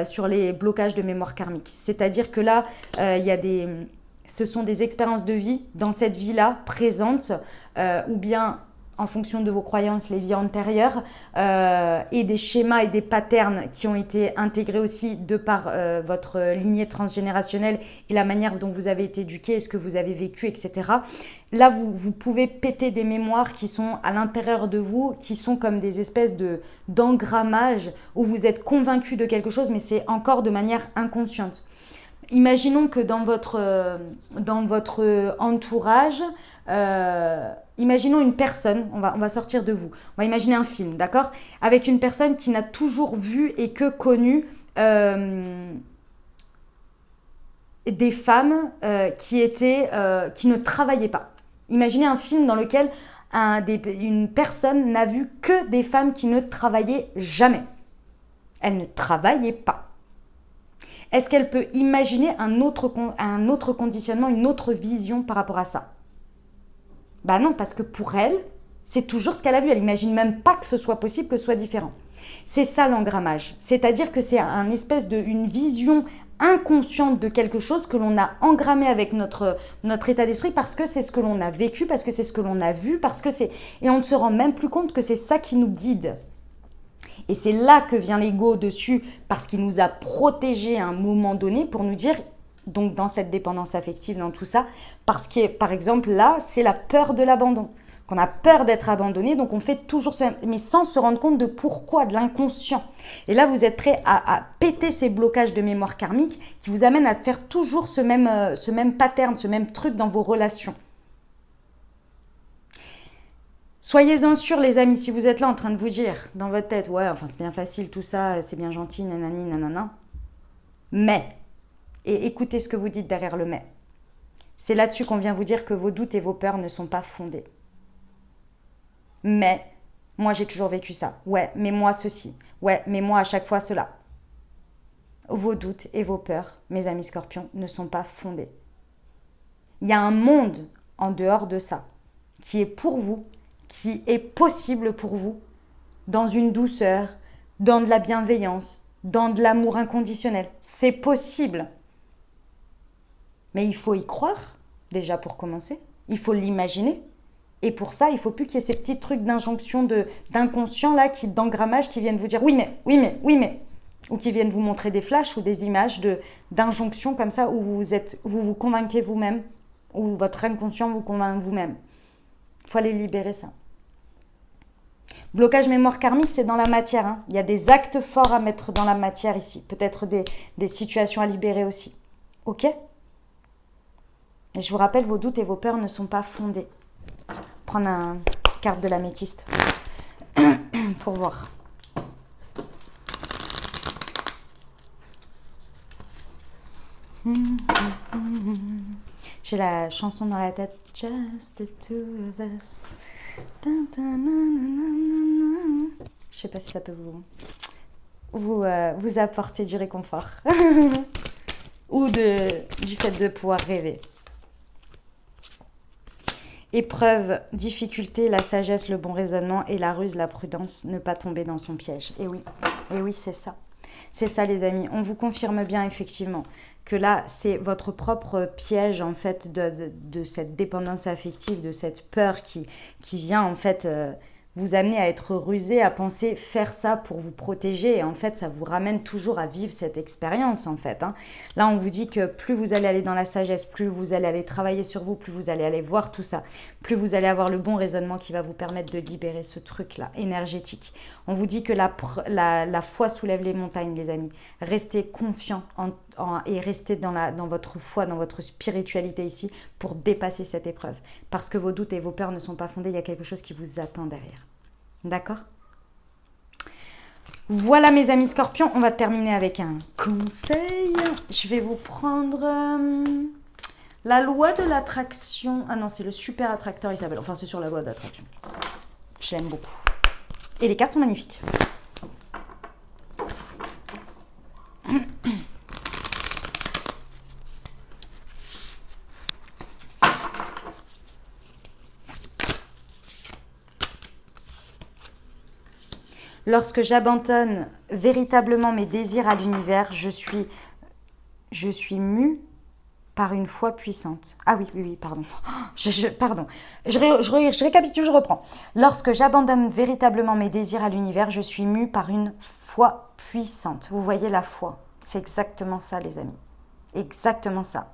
sur les blocages de mémoire karmique. C'est-à-dire que là, ce sont des expériences de vie dans cette vie-là présentes ou bien en fonction de vos croyances, les vies antérieures et des schémas et des patterns qui ont été intégrés aussi de par votre lignée transgénérationnelle et la manière dont vous avez été éduqué, ce que vous avez vécu, etc. Là, vous pouvez péter des mémoires qui sont à l'intérieur de vous, qui sont comme des espèces d'engrammage où vous êtes convaincu de quelque chose, mais c'est encore de manière inconsciente. Imaginons que dans votre entourage, imaginons une personne, on va sortir de vous, on va imaginer un film, d'accord ? Avec une personne qui n'a toujours vu et que connu des femmes qui ne travaillaient pas. Imaginez un film dans lequel une personne n'a vu que des femmes qui ne travaillaient jamais. Elles ne travaillaient pas. Est-ce qu'elle peut imaginer un autre conditionnement, une autre vision par rapport à ça? Bah non, parce que pour elle, c'est toujours ce qu'elle a vu. Elle n'imagine même pas que ce soit possible, que ce soit différent. C'est ça l'engrammage. C'est-à-dire que c'est une vision inconsciente de quelque chose que l'on a engrammé avec notre état d'esprit parce que c'est ce que l'on a vécu, parce que c'est ce que l'on a vu, parce que c'est... Et on ne se rend même plus compte que c'est ça qui nous guide. Et c'est là que vient l'ego dessus, parce qu'il nous a protégés à un moment donné pour nous dire, donc dans cette dépendance affective, dans tout ça, parce que par exemple là, c'est la peur de l'abandon. Qu'on a peur d'être abandonné, donc on fait toujours ce même, mais sans se rendre compte de pourquoi, de l'inconscient. Et là, vous êtes prêt à péter ces blocages de mémoire karmique qui vous amènent à faire toujours ce même pattern, ce même truc dans vos relations. Soyez-en sûrs, les amis, si vous êtes là en train de vous dire dans votre tête, ouais, enfin c'est bien facile tout ça, c'est bien gentil, nanani, nanana. Mais, et écoutez ce que vous dites derrière le mais. C'est là-dessus qu'on vient vous dire que vos doutes et vos peurs ne sont pas fondés. Mais, moi j'ai toujours vécu ça. Ouais, mais moi ceci. Ouais, mais moi à chaque fois cela. Vos doutes et vos peurs, mes amis scorpions, ne sont pas fondés. Il y a un monde en dehors de ça qui est pour vous, qui est possible pour vous, dans une douceur, dans de la bienveillance, dans de l'amour inconditionnel. C'est possible. Mais il faut y croire, déjà pour commencer. Il faut l'imaginer. Et pour ça, il ne faut plus qu'il y ait ces petits trucs d'injonction, d'inconscient, là, d'engrammage qui viennent vous dire oui mais, oui mais, oui mais. Ou qui viennent vous montrer des flashs ou des images d'injonction comme ça où vous convainquez vous-même, ou votre inconscient vous convainc vous-même. Il faut aller libérer ça. Blocage mémoire karmique, c'est dans la matière. Hein. Il y a des actes forts à mettre dans la matière ici. Peut-être des situations à libérer aussi. Ok? Et je vous rappelle, vos doutes et vos peurs ne sont pas fondés. Prendre une carte de l'améthyste pour voir. J'ai la chanson dans la tête. Just the two of us. Je sais pas si ça peut vous apporter du réconfort ou du fait de pouvoir rêver. Épreuve, difficulté, la sagesse, le bon raisonnement et la ruse, la prudence, ne pas tomber dans son piège. Et oui, c'est ça. C'est ça les amis, on vous confirme bien effectivement que là c'est votre propre piège en fait de cette dépendance affective, de cette peur qui vient en fait vous amener à être rusé, à penser faire ça pour vous protéger et en fait ça vous ramène toujours à vivre cette expérience en fait. Hein. Là on vous dit que plus vous allez aller dans la sagesse, plus vous allez aller travailler sur vous, plus vous allez aller voir tout ça, plus vous allez avoir le bon raisonnement qui va vous permettre de libérer ce truc là énergétique. On vous dit que la foi soulève les montagnes les amis. Restez confiants et restez dans votre foi, dans votre spiritualité ici pour dépasser cette épreuve. Parce que vos doutes et vos peurs ne sont pas fondés, il y a quelque chose qui vous attend derrière. D'accord ? Voilà mes amis scorpions, on va terminer avec un conseil. Je vais vous prendre la loi de l'attraction. Ah non, c'est le super attracteur Isabelle. Enfin, c'est sur la loi d'attraction. Je l'aime beaucoup. Et les cartes sont magnifiques. Lorsque j'abandonne véritablement mes désirs à l'univers, je suis mue par une foi puissante. Ah oui, pardon. Pardon. Je récapitule, je reprends. Lorsque j'abandonne véritablement mes désirs à l'univers, je suis mue par une foi puissante. Vous voyez la foi. C'est exactement ça, les amis. Exactement ça.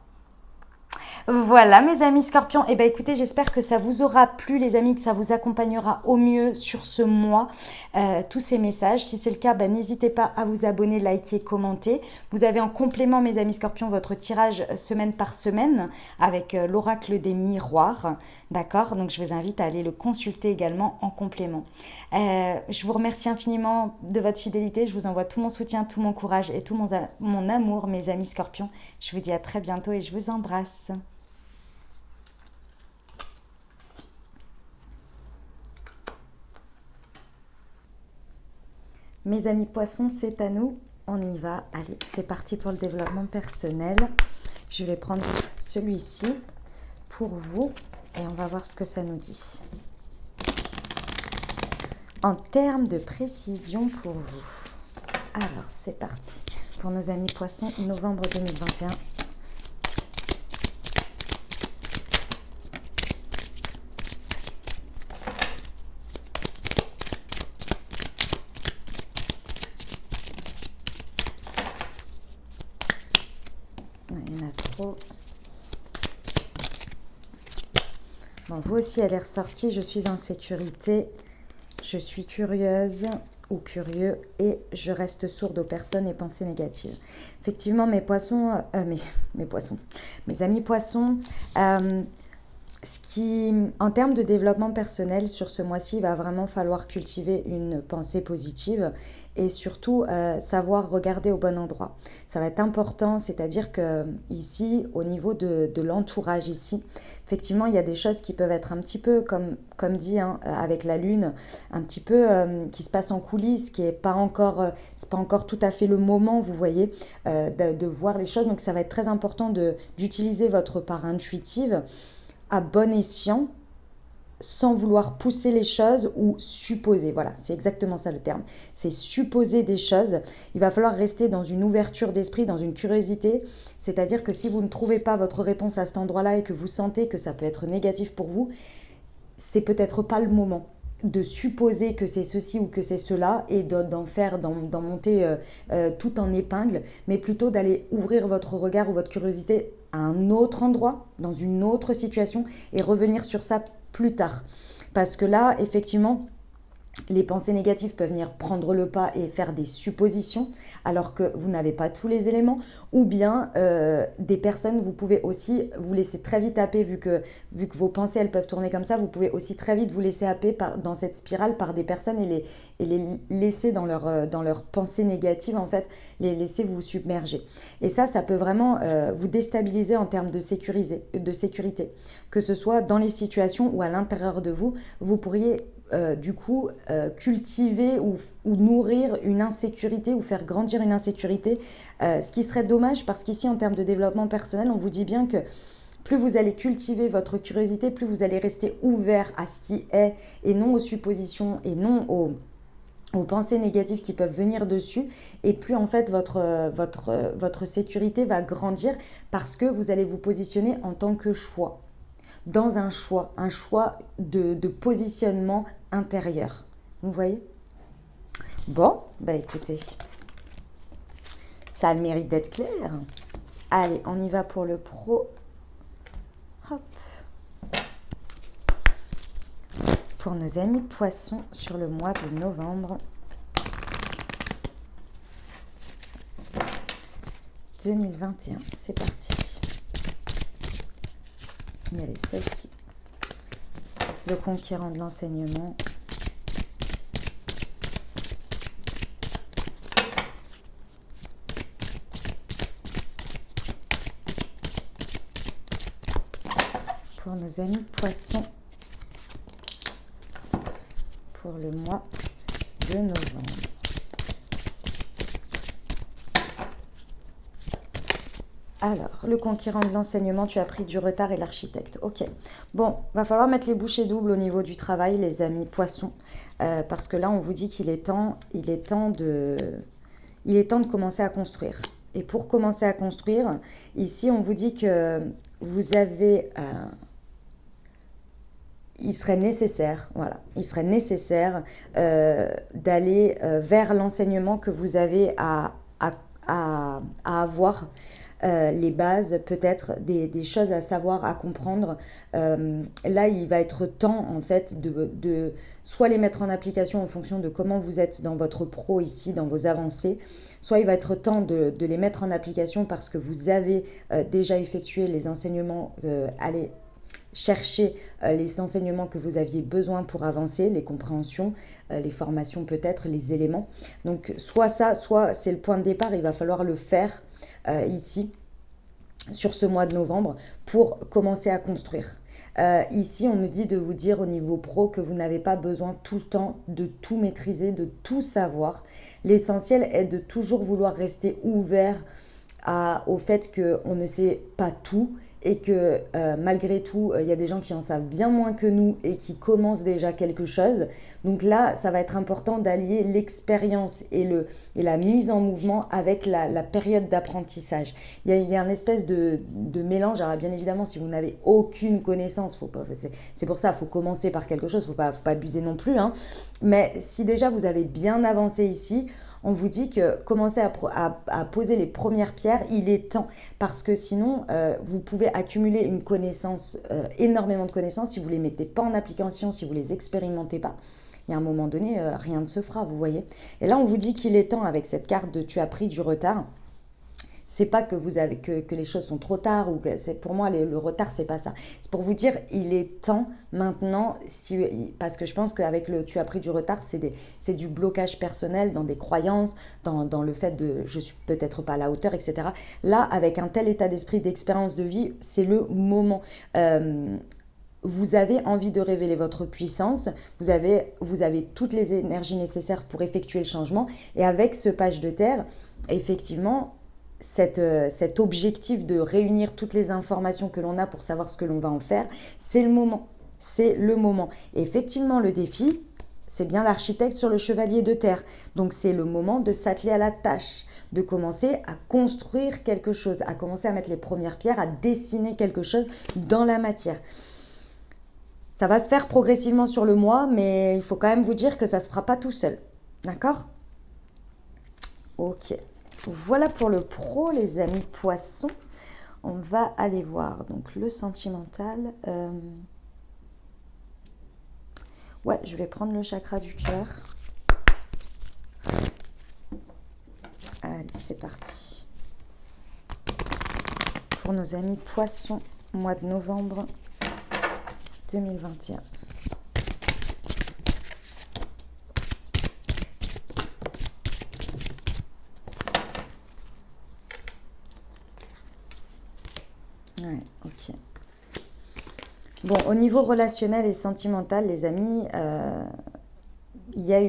Voilà mes amis scorpions, et bien écoutez j'espère que ça vous aura plu les amis, que ça vous accompagnera au mieux sur ce mois, tous ces messages. Si c'est le cas, n'hésitez pas à vous abonner, liker, commenter. Vous avez en complément mes amis scorpions votre tirage semaine par semaine avec l'oracle des miroirs, d'accord? Donc je vous invite à aller le consulter également en complément. Je vous remercie infiniment de votre fidélité, je vous envoie tout mon soutien, tout mon courage et tout mon amour mes amis scorpions. Je vous dis à très bientôt et je vous embrasse. Mes amis poissons, c'est à nous. on y va. Allez, c'est parti pour le développement personnel. Je vais prendre celui-ci pour vous et on va voir ce que ça nous dit. En termes de précision pour vous. Alors, c'est parti. Pour nos amis poissons, novembre 2021. Il y en a trop. Bon, vous aussi, elle est ressortie. Je suis en sécurité. Je suis curieuse ou curieux et je reste sourde aux personnes et pensées négatives. Effectivement, mes poissons, mes amis poissons, en termes de développement personnel, sur ce mois-ci, il va vraiment falloir cultiver une pensée positive et surtout savoir regarder au bon endroit. Ça va être important, c'est-à-dire que ici, au niveau de l'entourage ici, effectivement, il y a des choses qui peuvent être un petit peu, comme dit, avec la lune, un petit peu qui se passe en coulisses, qui est pas encore, c'est pas encore tout à fait le moment, vous voyez, de voir les choses. Donc, ça va être très important d'utiliser votre part intuitive à bon escient, sans vouloir pousser les choses ou supposer. Voilà, c'est exactement ça le terme. C'est supposer des choses. Il va falloir rester dans une ouverture d'esprit, dans une curiosité. C'est-à-dire que si vous ne trouvez pas votre réponse à cet endroit-là et que vous sentez que ça peut être négatif pour vous, c'est peut-être pas le moment de supposer que c'est ceci ou que c'est cela et d'en monter tout en épingle, mais plutôt d'aller ouvrir votre regard ou votre curiosité à un autre endroit, dans une autre situation et revenir sur ça plus tard. Parce que là, effectivement, les pensées négatives peuvent venir prendre le pas et faire des suppositions alors que vous n'avez pas tous les éléments, ou bien des personnes, vous pouvez aussi vous laisser très vite happer, vu que vos pensées elles peuvent tourner comme ça, vous pouvez aussi très vite vous laisser happer dans cette spirale par des personnes et les laisser dans leur pensée négative, en fait, les laisser vous submerger. Et ça peut vraiment vous déstabiliser en termes de sécurité, que ce soit dans les situations ou à l'intérieur de vous, vous pourriez cultiver ou nourrir une insécurité ou faire grandir une insécurité, ce qui serait dommage parce qu'ici en termes de développement personnel, on vous dit bien que plus vous allez cultiver votre curiosité, plus vous allez rester ouvert à ce qui est et non aux suppositions et non aux pensées négatives qui peuvent venir dessus, et plus en fait votre sécurité va grandir parce que vous allez vous positionner en tant que choix. Dans un choix de positionnement intérieur. Vous voyez? Bon, bah écoutez, ça a le mérite d'être clair. Allez, on y va pour le pro. Hop. Pour nos amis poissons sur le mois de novembre 2021. C'est parti. Il y avait celle-ci. Le conquérant de l'enseignement. Pour nos amis poissons, pour le mois de novembre. Alors, le conquérant de l'enseignement, tu as pris du retard et l'architecte. Ok. Bon, va falloir mettre les bouchées doubles au niveau du travail, les amis poissons. Parce que là, on vous dit qu'il est temps de commencer à construire. Et pour commencer à construire, ici, on vous dit que vous avez... il serait nécessaire d'aller vers l'enseignement que vous avez à avoir, les bases, peut-être des choses à savoir, à comprendre. Là, il va être temps, en fait, de soit les mettre en application en fonction de comment vous êtes dans votre pro ici, dans vos avancées, soit il va être temps de les mettre en application parce que vous avez déjà effectué les enseignements, allez chercher les enseignements que vous aviez besoin pour avancer, les compréhensions, les formations peut-être, les éléments. Donc soit ça, soit c'est le point de départ, il va falloir le faire ici. sur ce mois de novembre pour commencer à construire. Ici, on me dit de vous dire au niveau pro que vous n'avez pas besoin tout le temps de tout maîtriser, de tout savoir. L'essentiel est de toujours vouloir rester ouvert au fait qu'on ne sait pas tout et que malgré tout, il y a des gens qui en savent bien moins que nous et qui commencent déjà quelque chose. Donc là, ça va être important d'allier l'expérience et la mise en mouvement avec la période d'apprentissage. Il y a une espèce de mélange. Alors bien évidemment, si vous n'avez aucune connaissance, c'est pour ça, il faut commencer par quelque chose, il ne faut pas abuser non plus. Hein. Mais si déjà vous avez bien avancé ici, on vous dit que commencez à poser les premières pierres, il est temps. Parce que sinon, vous pouvez accumuler une connaissance, énormément de connaissances, si vous ne les mettez pas en application, si vous ne les expérimentez pas. Il y a un moment donné, rien ne se fera, vous voyez. Et là, on vous dit qu'il est temps avec cette carte de tu as pris du retard. C'est pas que que les choses sont trop tard ou que pour moi le retard c'est pas ça. C'est pour vous dire il est temps maintenant parce que je pense qu'avec le tu as pris du retard c'est du blocage personnel dans des croyances, dans le fait de je suis peut-être pas à la hauteur, etc. Là avec un tel état d'esprit d'expérience de vie c'est le moment. Vous avez envie de révéler votre puissance, vous avez toutes les énergies nécessaires pour effectuer le changement et avec ce page de terre effectivement cet objectif de réunir toutes les informations que l'on a pour savoir ce que l'on va en faire, c'est le moment. C'est le moment. Et effectivement, le défi, c'est bien l'architecte sur le chevalier de terre. Donc, c'est le moment de s'atteler à la tâche, de commencer à construire quelque chose, à commencer à mettre les premières pierres, à dessiner quelque chose dans la matière. Ça va se faire progressivement sur le mois, mais il faut quand même vous dire que ça ne se fera pas tout seul. D'accord ? Ok. Voilà pour le pro, les amis poissons. On va aller voir donc le sentimental. Ouais, je vais prendre le chakra du cœur. Allez, c'est parti. Pour nos amis poissons, mois de novembre 2021. Ouais, ok. Bon, au niveau relationnel et sentimental, les amis, il y a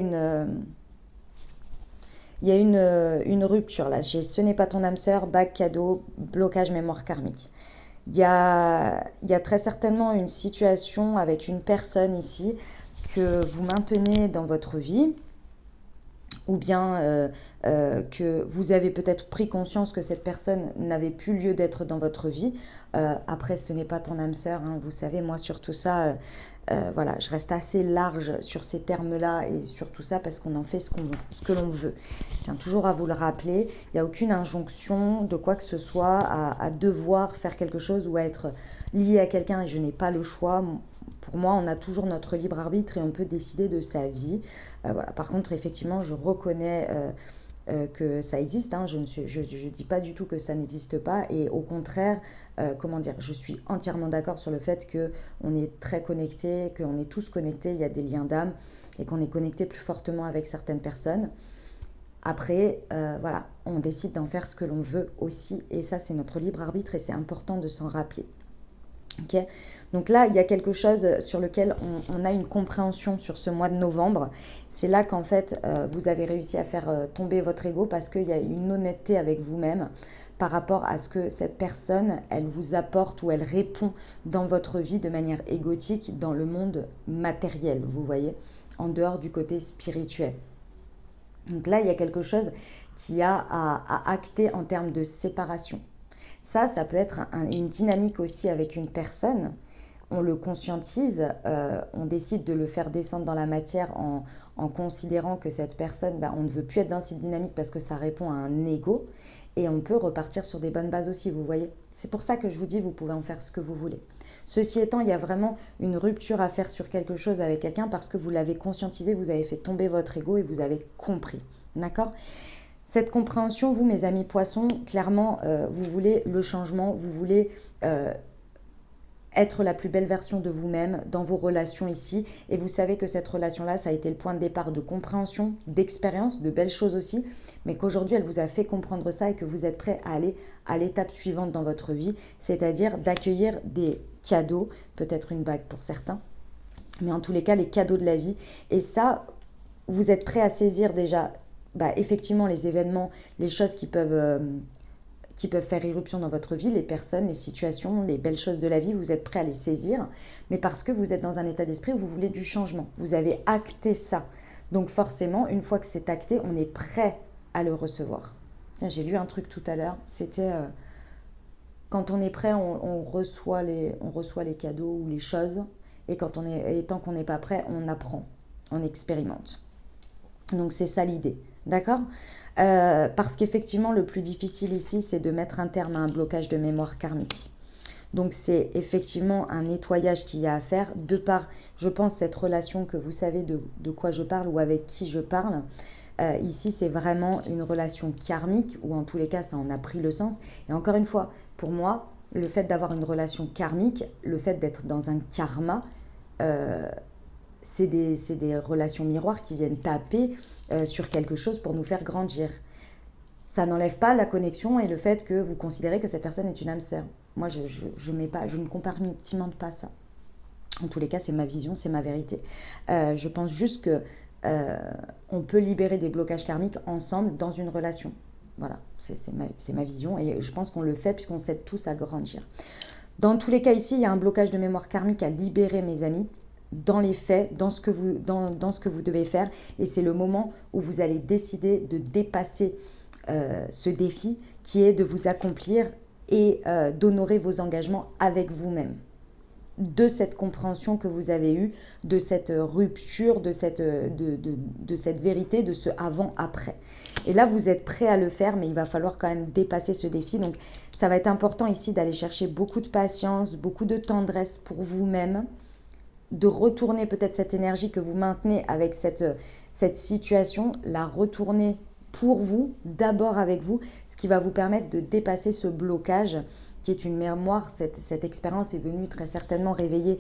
une rupture là. Ce n'est pas ton âme sœur, bague cadeau, blocage mémoire karmique. Il y a très certainement une situation avec une personne ici que vous maintenez dans votre vie ou bien que vous avez peut-être pris conscience que cette personne n'avait plus lieu d'être dans votre vie. Après, ce n'est pas ton âme sœur, hein, vous savez, moi sur tout ça, voilà, je reste assez large sur ces termes-là et sur tout ça parce qu'on en fait ce que l'on veut. Je tiens toujours à vous le rappeler, il n'y a aucune injonction de quoi que ce soit à devoir faire quelque chose ou à être lié à quelqu'un et je n'ai pas le choix. Pour moi, on a toujours notre libre arbitre et on peut décider de sa vie. Voilà. Par contre, effectivement, je reconnais que ça existe. Hein. Je ne dis pas du tout que ça n'existe pas. Et au contraire, je suis entièrement d'accord sur le fait qu'on est très connectés, qu'on est tous connectés, il y a des liens d'âme et qu'on est connecté plus fortement avec certaines personnes. Après, voilà, on décide d'en faire ce que l'on veut aussi. Et ça, c'est notre libre arbitre et c'est important de s'en rappeler. Okay. Donc là, il y a quelque chose sur lequel on a une compréhension sur ce mois de novembre. C'est là qu'en fait, vous avez réussi à faire tomber votre ego parce qu'il y a une honnêteté avec vous-même par rapport à ce que cette personne, elle vous apporte ou elle répond dans votre vie de manière égotique dans le monde matériel, vous voyez, en dehors du côté spirituel. Donc là, il y a quelque chose qui a à acter en termes de séparation. Ça peut être une dynamique aussi avec une personne. On le conscientise, on décide de le faire descendre dans la matière en considérant que cette personne, on ne veut plus être dans cette dynamique parce que ça répond à un ego. Et on peut repartir sur des bonnes bases aussi, vous voyez. C'est pour ça que je vous dis, vous pouvez en faire ce que vous voulez. Ceci étant, il y a vraiment une rupture à faire sur quelque chose avec quelqu'un parce que vous l'avez conscientisé, vous avez fait tomber votre ego et vous avez compris. D'accord ? Cette compréhension, vous, mes amis poissons, clairement, vous voulez le changement, vous voulez être la plus belle version de vous-même dans vos relations ici. Et vous savez que cette relation-là, ça a été le point de départ de compréhension, d'expérience, de belles choses aussi, mais qu'aujourd'hui, elle vous a fait comprendre ça et que vous êtes prêt à aller à l'étape suivante dans votre vie, c'est-à-dire d'accueillir des cadeaux, peut-être une bague pour certains, mais en tous les cas, les cadeaux de la vie. Et ça, vous êtes prêt à saisir déjà, effectivement, les événements, les choses qui peuvent faire irruption dans votre vie, les personnes, les situations, les belles choses de la vie, vous êtes prêt à les saisir, mais parce que vous êtes dans un état d'esprit où vous voulez du changement. Vous avez acté ça. Donc forcément, une fois que c'est acté, on est prêt à le recevoir. Tiens, j'ai lu un truc tout à l'heure, c'était quand on est prêt, on reçoit les cadeaux ou les choses, et tant qu'on n'est pas prêt, on apprend, on expérimente. Donc c'est ça l'idée, d'accord? Parce qu'effectivement, le plus difficile ici, c'est de mettre un terme à un blocage de mémoire karmique. Donc c'est effectivement un nettoyage qu'il y a à faire, de par, je pense, cette relation que vous savez de quoi je parle ou avec qui je parle. Ici, c'est vraiment une relation karmique, ou en tous les cas, ça en a pris le sens. Et encore une fois, pour moi, le fait d'avoir une relation karmique, le fait d'être dans un karma, c'est des relations miroirs qui viennent taper sur quelque chose pour nous faire grandir. Ça n'enlève pas la connexion et le fait que vous considérez que cette personne est une âme sœur. Moi, je ne compartimente pas ça. En tous les cas, c'est ma vision, c'est ma vérité. Je pense juste que on peut libérer des blocages karmiques ensemble dans une relation. Voilà, c'est ma vision et je pense qu'on le fait puisqu'on s'aide tous à grandir. Dans tous les cas ici, il y a un blocage de mémoire karmique à libérer, mes amis, dans les faits, dans ce que vous devez faire. Et c'est le moment où vous allez décider de dépasser ce défi qui est de vous accomplir et d'honorer vos engagements avec vous-même. De cette compréhension que vous avez eue, de cette rupture, de cette vérité, de ce avant-après. Et là, vous êtes prêt à le faire, mais il va falloir quand même dépasser ce défi. Donc, ça va être important ici d'aller chercher beaucoup de patience, beaucoup de tendresse pour vous-même, de retourner peut-être cette énergie que vous maintenez avec cette situation, la retourner pour vous, d'abord avec vous, ce qui va vous permettre de dépasser ce blocage qui est une mémoire. Cette expérience est venue très certainement réveiller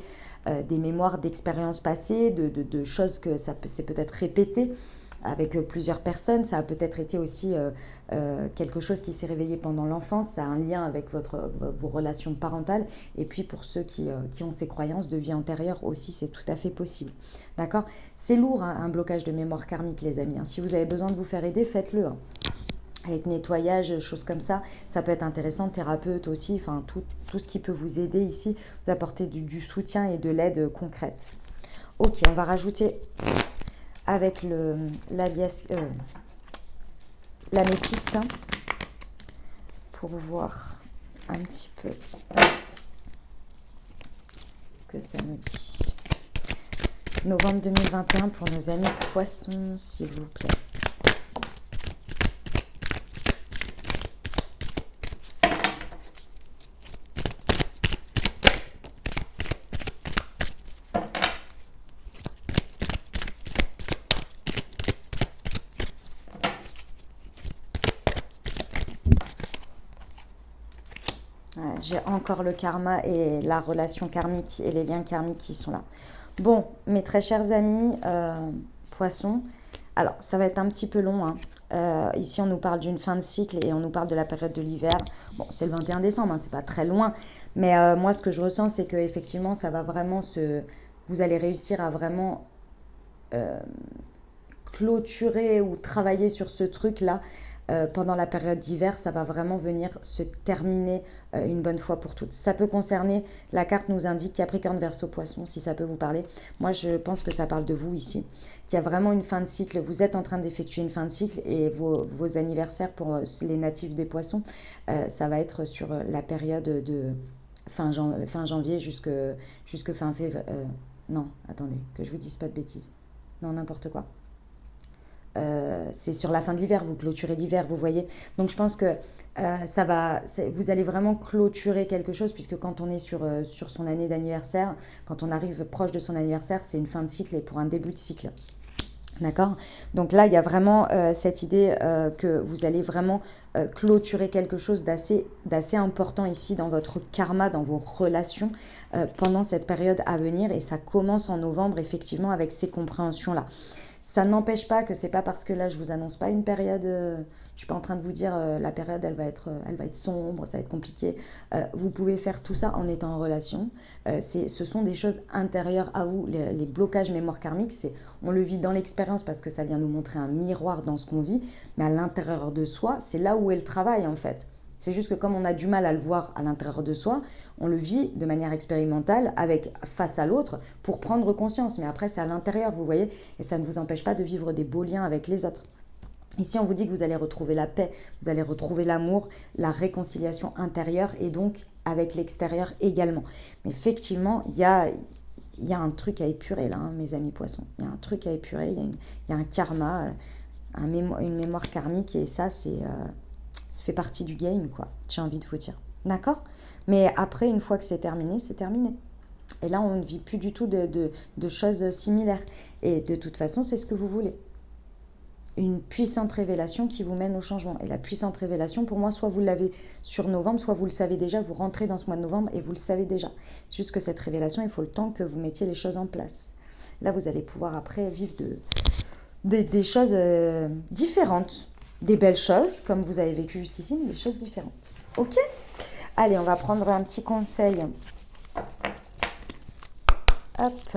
des mémoires d'expériences passées, de choses que ça s'est peut-être répété avec plusieurs personnes. Ça a peut-être été aussi quelque chose qui s'est réveillé pendant l'enfance. Ça a un lien avec vos relations parentales. Et puis pour ceux qui ont ces croyances de vie antérieure aussi, c'est tout à fait possible. D'accord? C'est lourd, hein, un blocage de mémoire karmique, les amis. Hein. Si vous avez besoin de vous faire aider, faites-le. Hein. Avec nettoyage, choses comme ça, ça peut être intéressant, thérapeute aussi, enfin tout ce qui peut vous aider ici, vous apporter du soutien et de l'aide concrète. Ok, on va rajouter avec l'améthyste pour voir un petit peu ce que ça nous dit. Novembre 2021 pour nos amis poissons, s'il vous plaît. J'ai encore le karma et la relation karmique et les liens karmiques qui sont là. Bon, mes très chers amis, poissons, alors ça va être un petit peu long. Hein. Ici, on nous parle d'une fin de cycle et on nous parle de la période de l'hiver. Bon, c'est le 21 décembre, hein, c'est pas très loin. Mais moi, ce que je ressens, c'est qu'effectivement, ça va vraiment vous allez réussir à vraiment clôturer ou travailler sur ce truc-là. Pendant la période d'hiver, ça va vraiment venir se terminer une bonne fois pour toutes. Ça peut concerner, la carte nous indique Capricorne, Verseau, Poisson, si ça peut vous parler. Moi, je pense que ça parle de vous ici, qu'il y a vraiment une fin de cycle. Vous êtes en train d'effectuer une fin de cycle et vos anniversaires pour les natifs des Poissons, ça va être sur la période de fin janvier jusque fin février. Non, attendez, que je vous dise pas de bêtises. Non, n'importe quoi. C'est sur la fin de l'hiver, vous clôturez l'hiver, vous voyez. Donc je pense que vous allez vraiment clôturer quelque chose, puisque quand on est sur son année d'anniversaire, quand on arrive proche de son anniversaire, c'est une fin de cycle et pour un début de cycle. D'accord? Donc là, il y a vraiment cette idée que vous allez vraiment clôturer quelque chose d'assez important ici dans votre karma, dans vos relations pendant cette période à venir. Et ça commence en novembre, effectivement, avec ces compréhensions-là. Ça n'empêche pas que c'est pas parce que là je vous annonce pas une période, je suis pas en train de vous dire la période elle va être sombre, ça va être compliqué. Vous pouvez faire tout ça en étant en relation. Ce sont des choses intérieures à vous. Les blocages mémoire karmique, on le vit dans l'expérience parce que ça vient nous montrer un miroir dans ce qu'on vit, mais à l'intérieur de soi, c'est là où est le travail en fait. C'est juste que comme on a du mal à le voir à l'intérieur de soi, on le vit de manière expérimentale avec face à l'autre pour prendre conscience. Mais après, c'est à l'intérieur, vous voyez, et ça ne vous empêche pas de vivre des beaux liens avec les autres. Ici, on vous dit que vous allez retrouver la paix, vous allez retrouver l'amour, la réconciliation intérieure et donc avec l'extérieur également. Mais effectivement, il y a un truc à épurer là, hein, mes amis poissons. Il y a un truc à épurer, il y a un karma, une mémoire karmique et ça fait partie du game, quoi. J'ai envie de vous dire. D'accord? Mais après, une fois que c'est terminé, c'est terminé. Et là, on ne vit plus du tout de choses similaires. Et de toute façon, c'est ce que vous voulez. Une puissante révélation qui vous mène au changement. Et la puissante révélation, pour moi, soit vous l'avez sur novembre, soit vous le savez déjà, vous rentrez dans ce mois de novembre et vous le savez déjà. C'est juste que cette révélation, il faut le temps que vous mettiez les choses en place. Là, vous allez pouvoir après vivre des choses différentes. Des belles choses, comme vous avez vécu jusqu'ici, mais des choses différentes. Ok? Allez, on va prendre un petit conseil. Hop,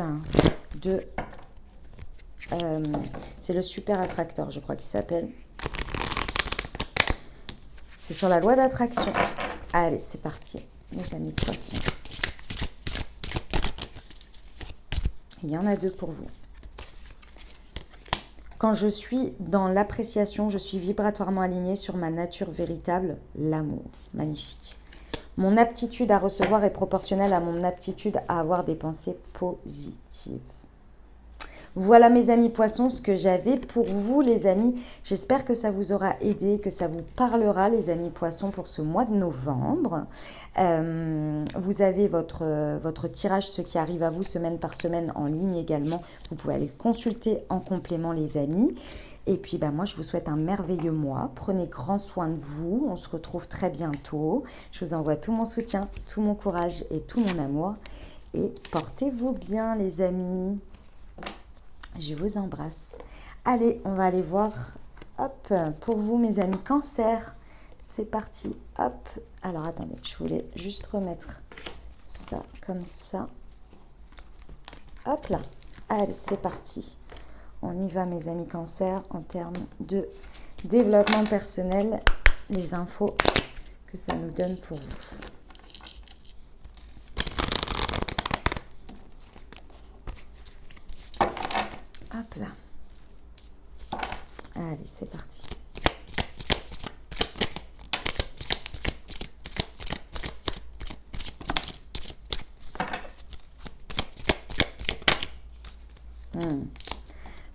c'est le super attracteur, je crois qu'il s'appelle. C'est sur la loi d'attraction. Allez, c'est parti, mes amis poissons. Il y en a 2 pour vous. Quand je suis dans l'appréciation, je suis vibratoirement alignée sur ma nature véritable, l'amour. Magnifique. Mon aptitude à recevoir est proportionnelle à mon aptitude à avoir des pensées positives. Voilà mes amis poissons, ce que j'avais pour vous les amis. J'espère que ça vous aura aidé, que ça vous parlera les amis poissons pour ce mois de novembre. Vous avez votre tirage, ce qui arrive à vous semaine par semaine en ligne également. Vous pouvez aller le consulter en complément les amis. Et puis moi je vous souhaite un merveilleux mois. Prenez grand soin de vous. On se retrouve très bientôt. Je vous envoie tout mon soutien, tout mon courage et tout mon amour. Et portez-vous bien les amis. Je vous embrasse. Allez, on va aller voir, hop, pour vous mes amis cancer. C'est parti, hop. Alors attendez, je voulais juste remettre ça comme ça. Hop là. Allez, c'est parti. On y va mes amis cancer en termes de développement personnel. Les infos que ça nous donne pour vous. Hop là. Allez, c'est parti.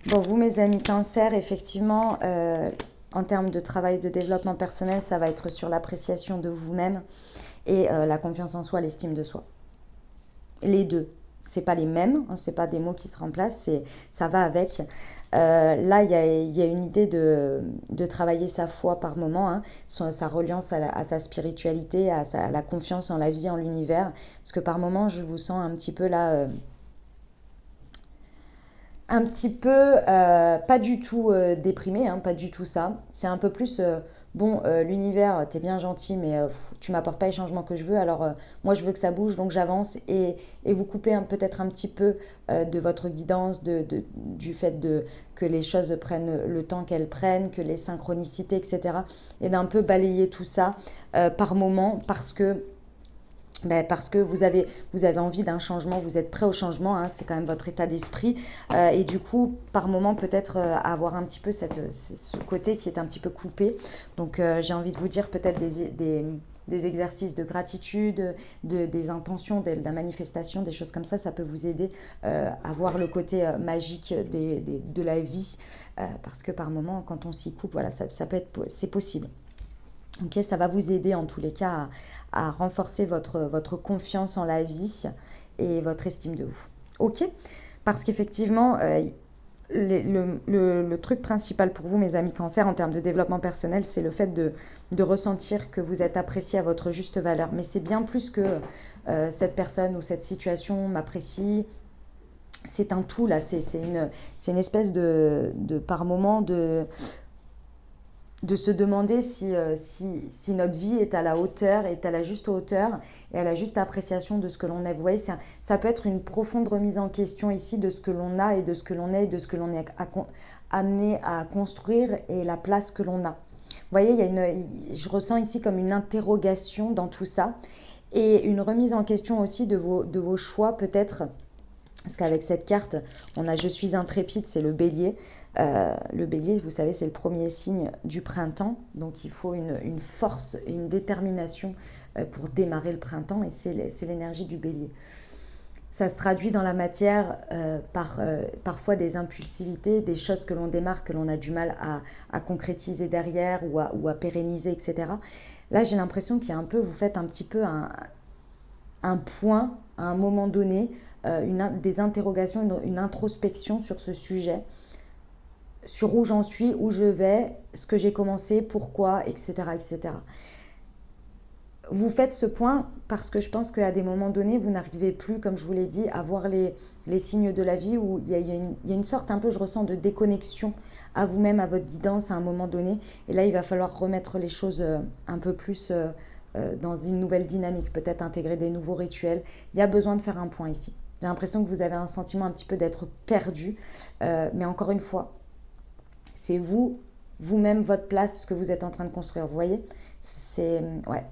Bon, vous, mes amis cancer, effectivement, en termes de travail de développement personnel, ça va être sur l'appréciation de vous-même et la confiance en soi, l'estime de soi. Les deux. C'est pas les mêmes, hein, c'est pas des mots qui se remplacent, ça va avec. Là, il y a une idée de travailler sa foi par moment, hein, sa reliance à sa spiritualité, à la confiance en la vie, en l'univers. Parce que par moment, je vous sens un petit peu là, un petit peu, pas du tout déprimé, hein, pas du tout ça. C'est un peu plus... l'univers, t'es bien gentil, mais tu m'apportes pas les changements que je veux, alors moi je veux que ça bouge, donc j'avance et vous coupez peut-être un petit peu de votre guidance, du fait que les choses prennent le temps qu'elles prennent, que les synchronicités, etc. Et d'un peu balayer tout ça par moment parce que vous avez envie d'un changement, vous êtes prêt au changement, hein, c'est quand même votre état d'esprit. Et du coup, par moment, peut-être avoir un petit peu ce côté qui est un petit peu coupé. Donc, j'ai envie de vous dire peut-être des exercices de gratitude, des intentions, de la manifestation, des choses comme ça peut vous aider à voir le côté magique de la vie. Parce que par moment, quand on s'y coupe, voilà, c'est possible. Ok, ça va vous aider en tous les cas à renforcer votre confiance en la vie et votre estime de vous. Ok, parce qu'effectivement, le truc principal pour vous, mes amis Cancer, en termes de développement personnel, c'est le fait de ressentir que vous êtes apprécié à votre juste valeur. Mais c'est bien plus que cette personne ou cette situation m'apprécie. C'est un tout, là. C'est une espèce par moment, de se demander si notre vie est à la hauteur, est à la juste hauteur et à la juste appréciation de ce que l'on est. Vous voyez, ça peut être une profonde remise en question ici de ce que l'on a et de ce que l'on est et de ce que l'on est amené à construire et la place que l'on a. Vous voyez, je ressens ici comme une interrogation dans tout ça et une remise en question aussi de vos choix peut-être. Parce qu'avec cette carte, on a « Je suis intrépide », c'est le bélier. Le bélier, vous savez, c'est le premier signe du printemps. Donc, il faut une force, une détermination pour démarrer le printemps. Et c'est l'énergie du bélier. Ça se traduit dans la matière par parfois des impulsivités, des choses que l'on démarre, que l'on a du mal à concrétiser derrière ou à pérenniser, etc. Là, j'ai l'impression qu'il y a vous faites un petit peu un point à un moment donné, des interrogations, une introspection sur ce sujet, sur où j'en suis, où je vais, ce que j'ai commencé, pourquoi, etc., etc. Vous faites ce point parce que je pense qu'à des moments donnés, vous n'arrivez plus, comme je vous l'ai dit, à voir les signes de la vie où il y a une sorte un peu, je ressens, de déconnexion à vous-même, à votre guidance à un moment donné. Et là, il va falloir remettre les choses un peu plus dans une nouvelle dynamique, peut-être intégrer des nouveaux rituels. Il y a besoin de faire un point ici. J'ai l'impression que vous avez un sentiment un petit peu d'être perdu. Mais encore une fois, c'est vous-même, votre place, ce que vous êtes en train de construire. Vous voyez ? Ouais.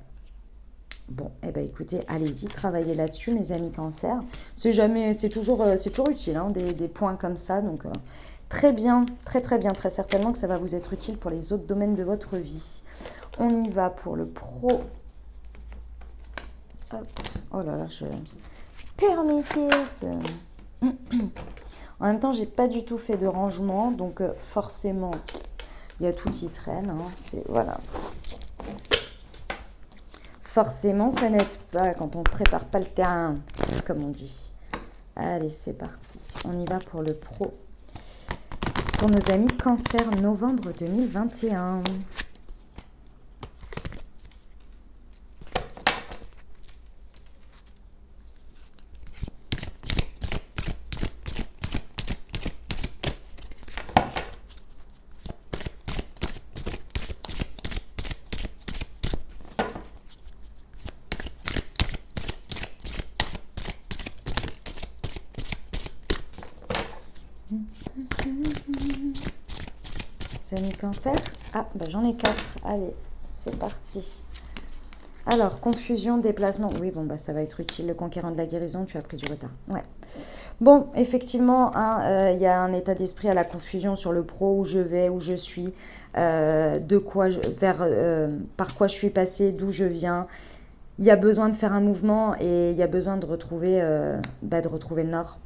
Bon, eh bien écoutez, allez-y, travaillez là-dessus, mes amis Cancer. C'est toujours utile, hein, des points comme ça. Donc, très bien, très très bien, très certainement que ça va vous être utile pour les autres domaines de votre vie. On y va pour le pro. Hop. Oh là là, je perds mes cartes. En même temps, j'ai pas du tout fait de rangement, donc forcément, il y a tout qui traîne. Hein, voilà. Forcément, ça n'aide pas quand on ne prépare pas le terrain, comme on dit. Allez, c'est parti. On y va pour le pro. Pour nos amis Cancer, novembre 2021. Amis Cancer. Ah, bah j'en ai 4. Allez, c'est parti. Alors, confusion, déplacement. Oui, bon, bah ça va être utile. Le conquérant de la guérison, tu as pris du retard. Ouais. Bon, effectivement, il y a un état d'esprit à la confusion sur le pro, où je vais, où je suis, par quoi je suis passée, d'où je viens. Il y a besoin de faire un mouvement et il y a besoin de retrouver le nord.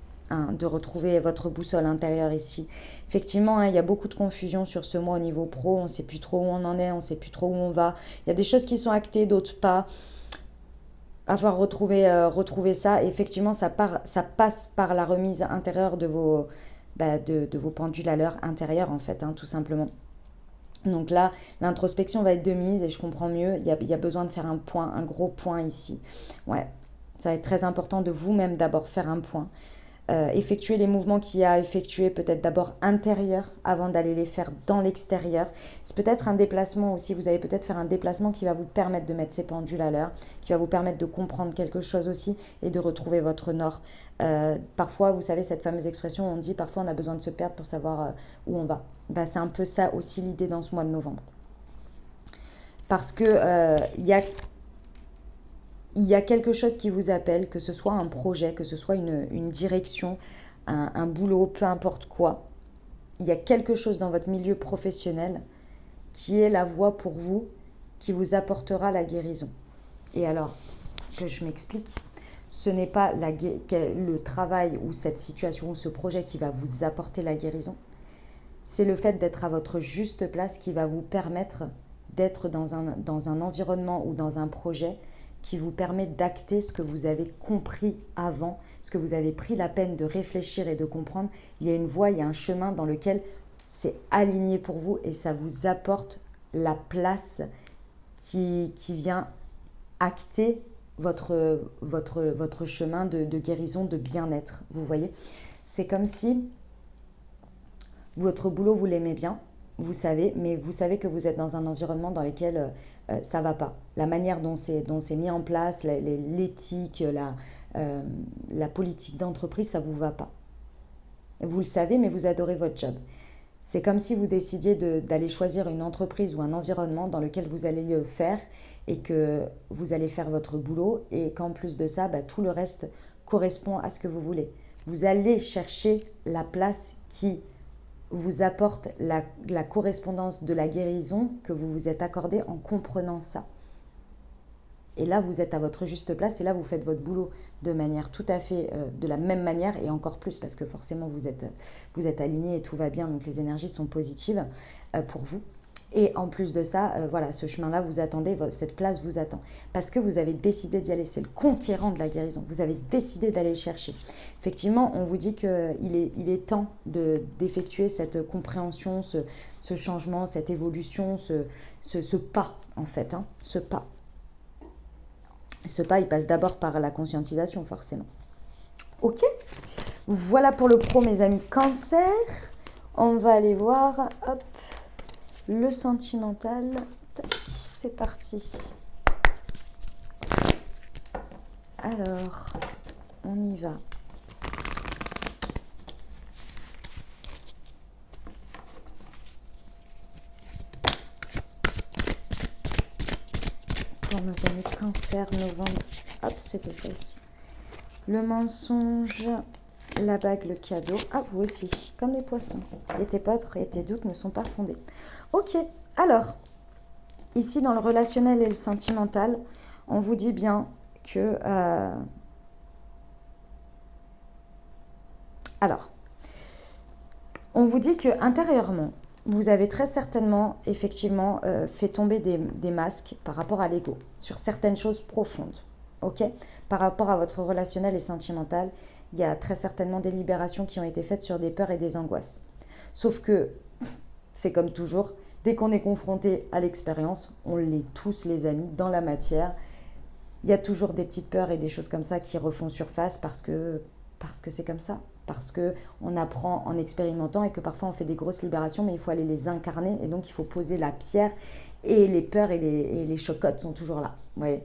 De retrouver votre boussole intérieure ici. Effectivement, il y a beaucoup de confusion sur ce mois au niveau pro. On ne sait plus trop où on en est, on ne sait plus trop où on va. Il y a des choses qui sont actées, d'autres pas. Il va falloir retrouver ça. Et effectivement, ça passe par la remise intérieure de vos pendules à l'heure intérieure, en fait, tout simplement. Donc là, l'introspection va être de mise et je comprends mieux. Il y a besoin de faire un point, un gros point ici. Ouais, ça va être très important de vous-même d'abord faire un point. Effectuer les mouvements qu'il y a à effectuer peut-être d'abord intérieur avant d'aller les faire dans l'extérieur. C'est peut-être un déplacement aussi, vous allez peut-être faire un déplacement qui va vous permettre de mettre ces pendules à l'heure, qui va vous permettre de comprendre quelque chose aussi et de retrouver votre nord. Parfois, vous savez, cette fameuse expression, on dit parfois on a besoin de se perdre pour savoir où on va. C'est un peu ça aussi l'idée dans ce mois de novembre. Parce que il y a quelque chose qui vous appelle, que ce soit un projet, que ce soit une direction, un boulot, peu importe quoi. Il y a quelque chose dans votre milieu professionnel qui est la voie pour vous, qui vous apportera la guérison. Et alors, que je m'explique, ce n'est pas le travail ou cette situation ou ce projet qui va vous apporter la guérison. C'est le fait d'être à votre juste place qui va vous permettre d'être dans un environnement ou dans un projet qui vous permet d'acter ce que vous avez compris avant, ce que vous avez pris la peine de réfléchir et de comprendre. Il y a une voie, il y a un chemin dans lequel c'est aligné pour vous et ça vous apporte la place qui vient acter votre chemin de guérison, de bien-être. Vous voyez, c'est comme si votre boulot, vous l'aimez bien, vous savez, mais vous savez que vous êtes dans un environnement dans lequel ça ne va pas. La manière dont c'est mis en place, l'éthique, la politique d'entreprise, ça ne vous va pas. Vous le savez, mais vous adorez votre job. C'est comme si vous décidiez d'aller choisir une entreprise ou un environnement dans lequel vous allez le faire et que vous allez faire votre boulot et qu'en plus de ça, tout le reste correspond à ce que vous voulez. Vous allez chercher la place qui vous apporte la correspondance de la guérison que vous vous êtes accordé en comprenant ça. Et là, vous êtes à votre juste place et là, vous faites votre boulot de manière tout à fait, de la même manière et encore plus parce que forcément, vous êtes aligné et tout va bien, donc les énergies sont positives pour vous. Et en plus de ça, voilà, ce chemin-là, vous attendez, cette place vous attend. Parce que vous avez décidé d'y aller, c'est le conquérant de la guérison. Vous avez décidé d'aller le chercher. Effectivement, on vous dit qu'il est temps d'effectuer cette compréhension, ce changement, cette évolution, ce pas, en fait, ce pas. Ce pas, il passe d'abord par la conscientisation, forcément. Ok, voilà pour le pro, mes amis. Cancer, on va aller voir, hop, le sentimental. Tac, c'est parti. Alors, on y va. Pour nos amis Cancer, novembre. Hop, c'était ça ici. Le mensonge, la bague, le cadeau. Ah, vous aussi, comme les poissons. Et tes peurs et tes doutes ne sont pas fondés. Ok, alors, ici dans le relationnel et le sentimental, on vous dit bien que... Alors, on vous dit que intérieurement, vous avez très certainement, effectivement, fait tomber des masques par rapport à l'ego, sur certaines choses profondes, ok? Par rapport à votre relationnel et sentimental, il y a très certainement des libérations qui ont été faites sur des peurs et des angoisses. Sauf que, c'est comme toujours, dès qu'on est confronté à l'expérience, on l'est tous les amis, dans la matière, il y a toujours des petites peurs et des choses comme ça qui refont surface parce que c'est comme ça, parce qu'on apprend en expérimentant et que parfois on fait des grosses libérations, mais il faut aller les incarner et donc il faut poser la pierre et les peurs et les chocottes sont toujours là. Vous voyez,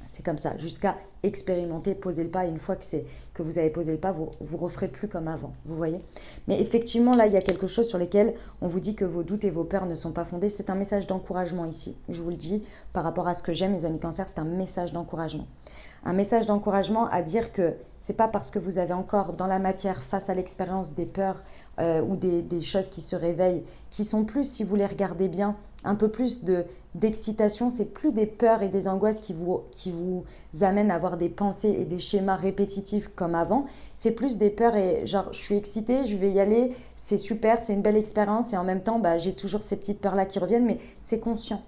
c'est comme ça, jusqu'à expérimenter, poser le pas. Et une fois que vous avez posé le pas, vous referez plus comme avant, vous voyez. Mais effectivement, là, il y a quelque chose sur lequel on vous dit que vos doutes et vos peurs ne sont pas fondés. C'est un message d'encouragement ici. Je vous le dis, par rapport à ce que j'aime, mes amis Cancer, c'est un message d'encouragement. Un message d'encouragement à dire que c'est pas parce que vous avez encore dans la matière, face à l'expérience, des peurs ou des choses qui se réveillent, qui sont plus, si vous les regardez bien, un peu plus d'excitation, c'est plus des peurs et des angoisses qui vous amènent à avoir des pensées et des schémas répétitifs comme avant. C'est plus des peurs et genre je suis excitée, je vais y aller, c'est super, c'est une belle expérience et en même temps j'ai toujours ces petites peurs là qui reviennent, mais c'est conscient.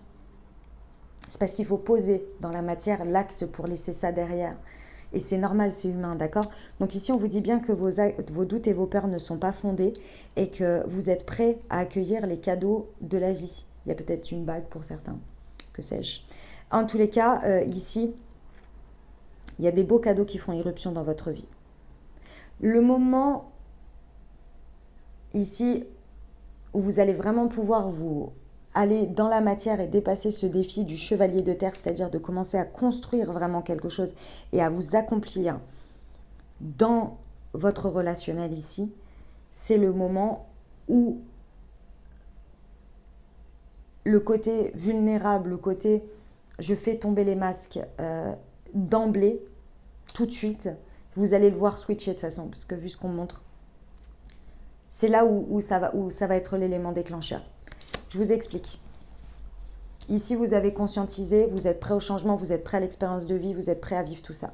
C'est parce qu'il faut poser dans la matière l'acte pour laisser ça derrière. Et c'est normal, c'est humain, d'accord? Donc ici, on vous dit bien que vos doutes et vos peurs ne sont pas fondés et que vous êtes prêts à accueillir les cadeaux de la vie. Il y a peut-être une bague pour certains, que sais-je. En tous les cas, ici, il y a des beaux cadeaux qui font irruption dans votre vie. Le moment, ici, où vous allez vraiment pouvoir vous aller dans la matière et dépasser ce défi du chevalier de terre, c'est-à-dire de commencer à construire vraiment quelque chose et à vous accomplir dans votre relationnel ici, c'est le moment où le côté vulnérable, le côté je fais tomber les masques d'emblée, tout de suite, vous allez le voir switcher de toute façon, parce que vu ce qu'on montre, c'est là où ça va être l'élément déclencheur. Je vous explique. Ici, vous avez conscientisé, vous êtes prêt au changement, vous êtes prêt à l'expérience de vie, vous êtes prêt à vivre tout ça.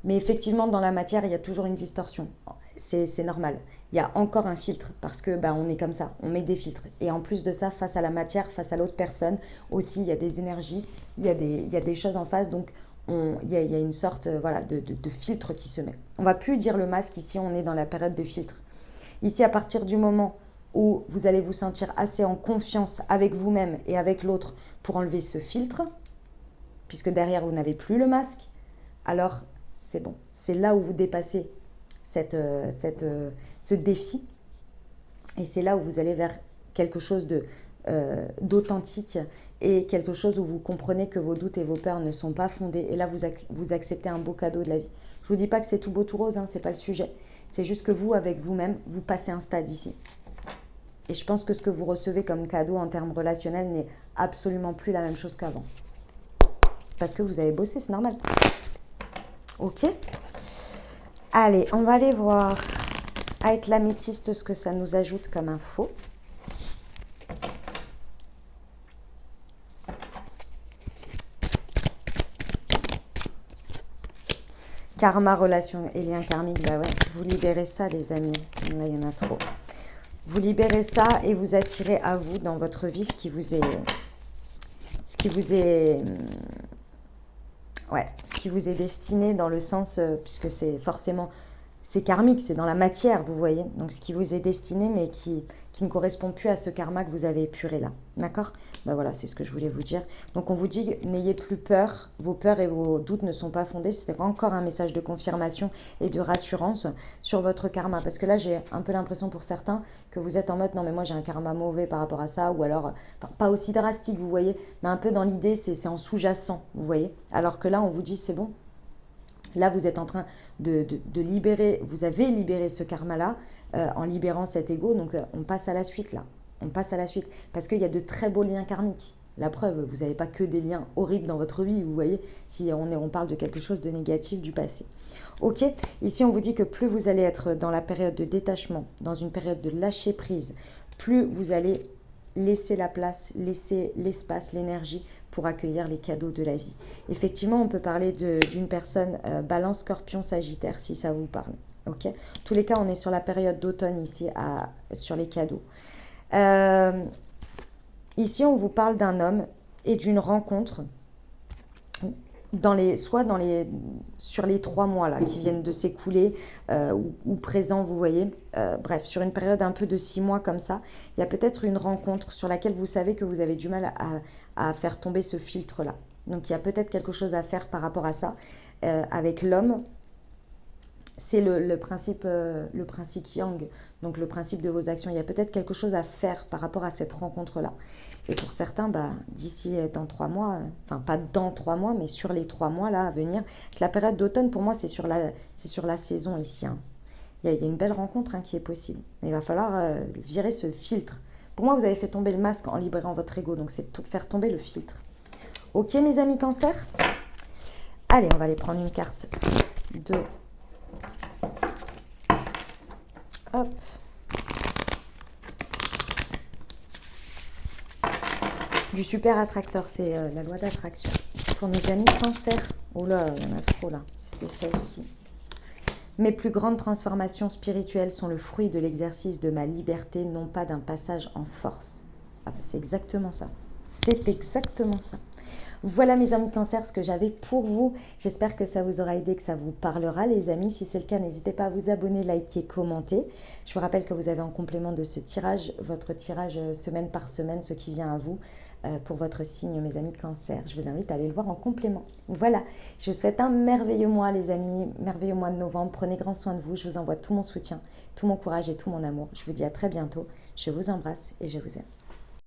Mais effectivement, dans la matière, il y a toujours une distorsion. c'est normal. Il y a encore un filtre parce que bah, on est comme ça, on met des filtres. Et en plus de ça, face à la matière, face à l'autre personne, aussi, il y a des énergies, il y a des choses en face. Donc, il y a une sorte voilà, de filtre qui se met. On va plus dire le masque, ici, on est dans la période de filtre. Ici, à partir du moment où vous allez vous sentir assez en confiance avec vous-même et avec l'autre pour enlever ce filtre, puisque derrière, vous n'avez plus le masque, alors c'est bon. C'est là où vous dépassez ce défi. Et c'est là où vous allez vers quelque chose d'authentique et quelque chose où vous comprenez que vos doutes et vos peurs ne sont pas fondés. Et là, vous acceptez un beau cadeau de la vie. Je ne vous dis pas que c'est tout beau, tout rose, hein, ce n'est pas le sujet. C'est juste que vous, avec vous-même, vous passez un stade ici. Et je pense que ce que vous recevez comme cadeau en termes relationnels n'est absolument plus la même chose qu'avant. Parce que vous avez bossé, c'est normal. Ok ? Allez, on va aller voir avec l'améthyste ce que ça nous ajoute comme info. Karma, relation et lien karmique, bah ouais, vous libérez ça les amis. Là, il y en a trop. Vous libérez ça et vous attirez à vous dans votre vie ce qui vous est destiné dans le sens, puisque c'est forcément, c'est karmique, c'est dans la matière, vous voyez. Donc ce qui vous est destiné, mais qui ne correspond plus à ce karma que vous avez épuré là. D'accord ? Ben voilà, c'est ce que je voulais vous dire. Donc on vous dit, n'ayez plus peur, vos peurs et vos doutes ne sont pas fondés. C'est encore un message de confirmation et de rassurance sur votre karma. Parce que là, j'ai un peu l'impression pour certains que vous êtes en mode, non mais moi j'ai un karma mauvais par rapport à ça, ou alors, enfin, pas aussi drastique, vous voyez, mais un peu dans l'idée, c'est en sous-jacent, vous voyez. Alors que là, on vous dit, c'est bon. Là, vous êtes en train de libérer, vous avez libéré ce karma-là en libérant cet ego. Donc, on passe à la suite, là. On passe à la suite. Parce qu'il y a de très beaux liens karmiques. La preuve, vous n'avez pas que des liens horribles dans votre vie, vous voyez, si on parle de quelque chose de négatif du passé. Ok, ici, on vous dit que plus vous allez être dans la période de détachement, dans une période de lâcher prise, plus vous allez laisser la place, laisser l'espace, l'énergie pour accueillir les cadeaux de la vie. Effectivement, on peut parler d'une personne balance, scorpion, sagittaire, si ça vous parle. Ok. Tous les cas, on est sur la période d'automne ici, sur les cadeaux. Ici, on vous parle d'un homme et d'une rencontre sur les 3 mois là, qui viennent de s'écouler ou présents, vous voyez. Bref, sur une période un peu de 6 mois comme ça, il y a peut-être une rencontre sur laquelle vous savez que vous avez du mal à faire tomber ce filtre-là. Donc, il y a peut-être quelque chose à faire par rapport à ça. Avec l'homme, c'est le principe yang, donc le principe de vos actions. Il y a peut-être quelque chose à faire par rapport à cette rencontre-là. Et pour certains, d'ici dans 3 mois, enfin pas dans 3 mois, mais sur les 3 mois là à venir, la période d'automne, pour moi, c'est sur la saison ici. Hein. Il y a une belle rencontre qui est possible. Il va falloir virer ce filtre. Pour moi, vous avez fait tomber le masque en libérant votre ego, donc c'est faire tomber le filtre. Ok, mes amis cancer ? Allez, on va aller prendre une carte de... Hop. Du super attracteur, c'est la loi d'attraction. Pour mes amis cancer, oh là, il y en a trop là, c'était celle-ci. Mes plus grandes transformations spirituelles sont le fruit de l'exercice de ma liberté, non pas d'un passage en force. Ah c'est exactement ça. C'est exactement ça. Voilà mes amis cancer, ce que j'avais pour vous. J'espère que ça vous aura aidé, que ça vous parlera les amis. Si c'est le cas, n'hésitez pas à vous abonner, liker, commenter. Je vous rappelle que vous avez en complément de ce tirage, votre tirage semaine par semaine, ce qui vient à vous pour votre signe mes amis cancer. Je vous invite à aller le voir en complément. Voilà, je vous souhaite un merveilleux mois les amis, merveilleux mois de novembre. Prenez grand soin de vous, je vous envoie tout mon soutien, tout mon courage et tout mon amour. Je vous dis à très bientôt. Je vous embrasse et je vous aime.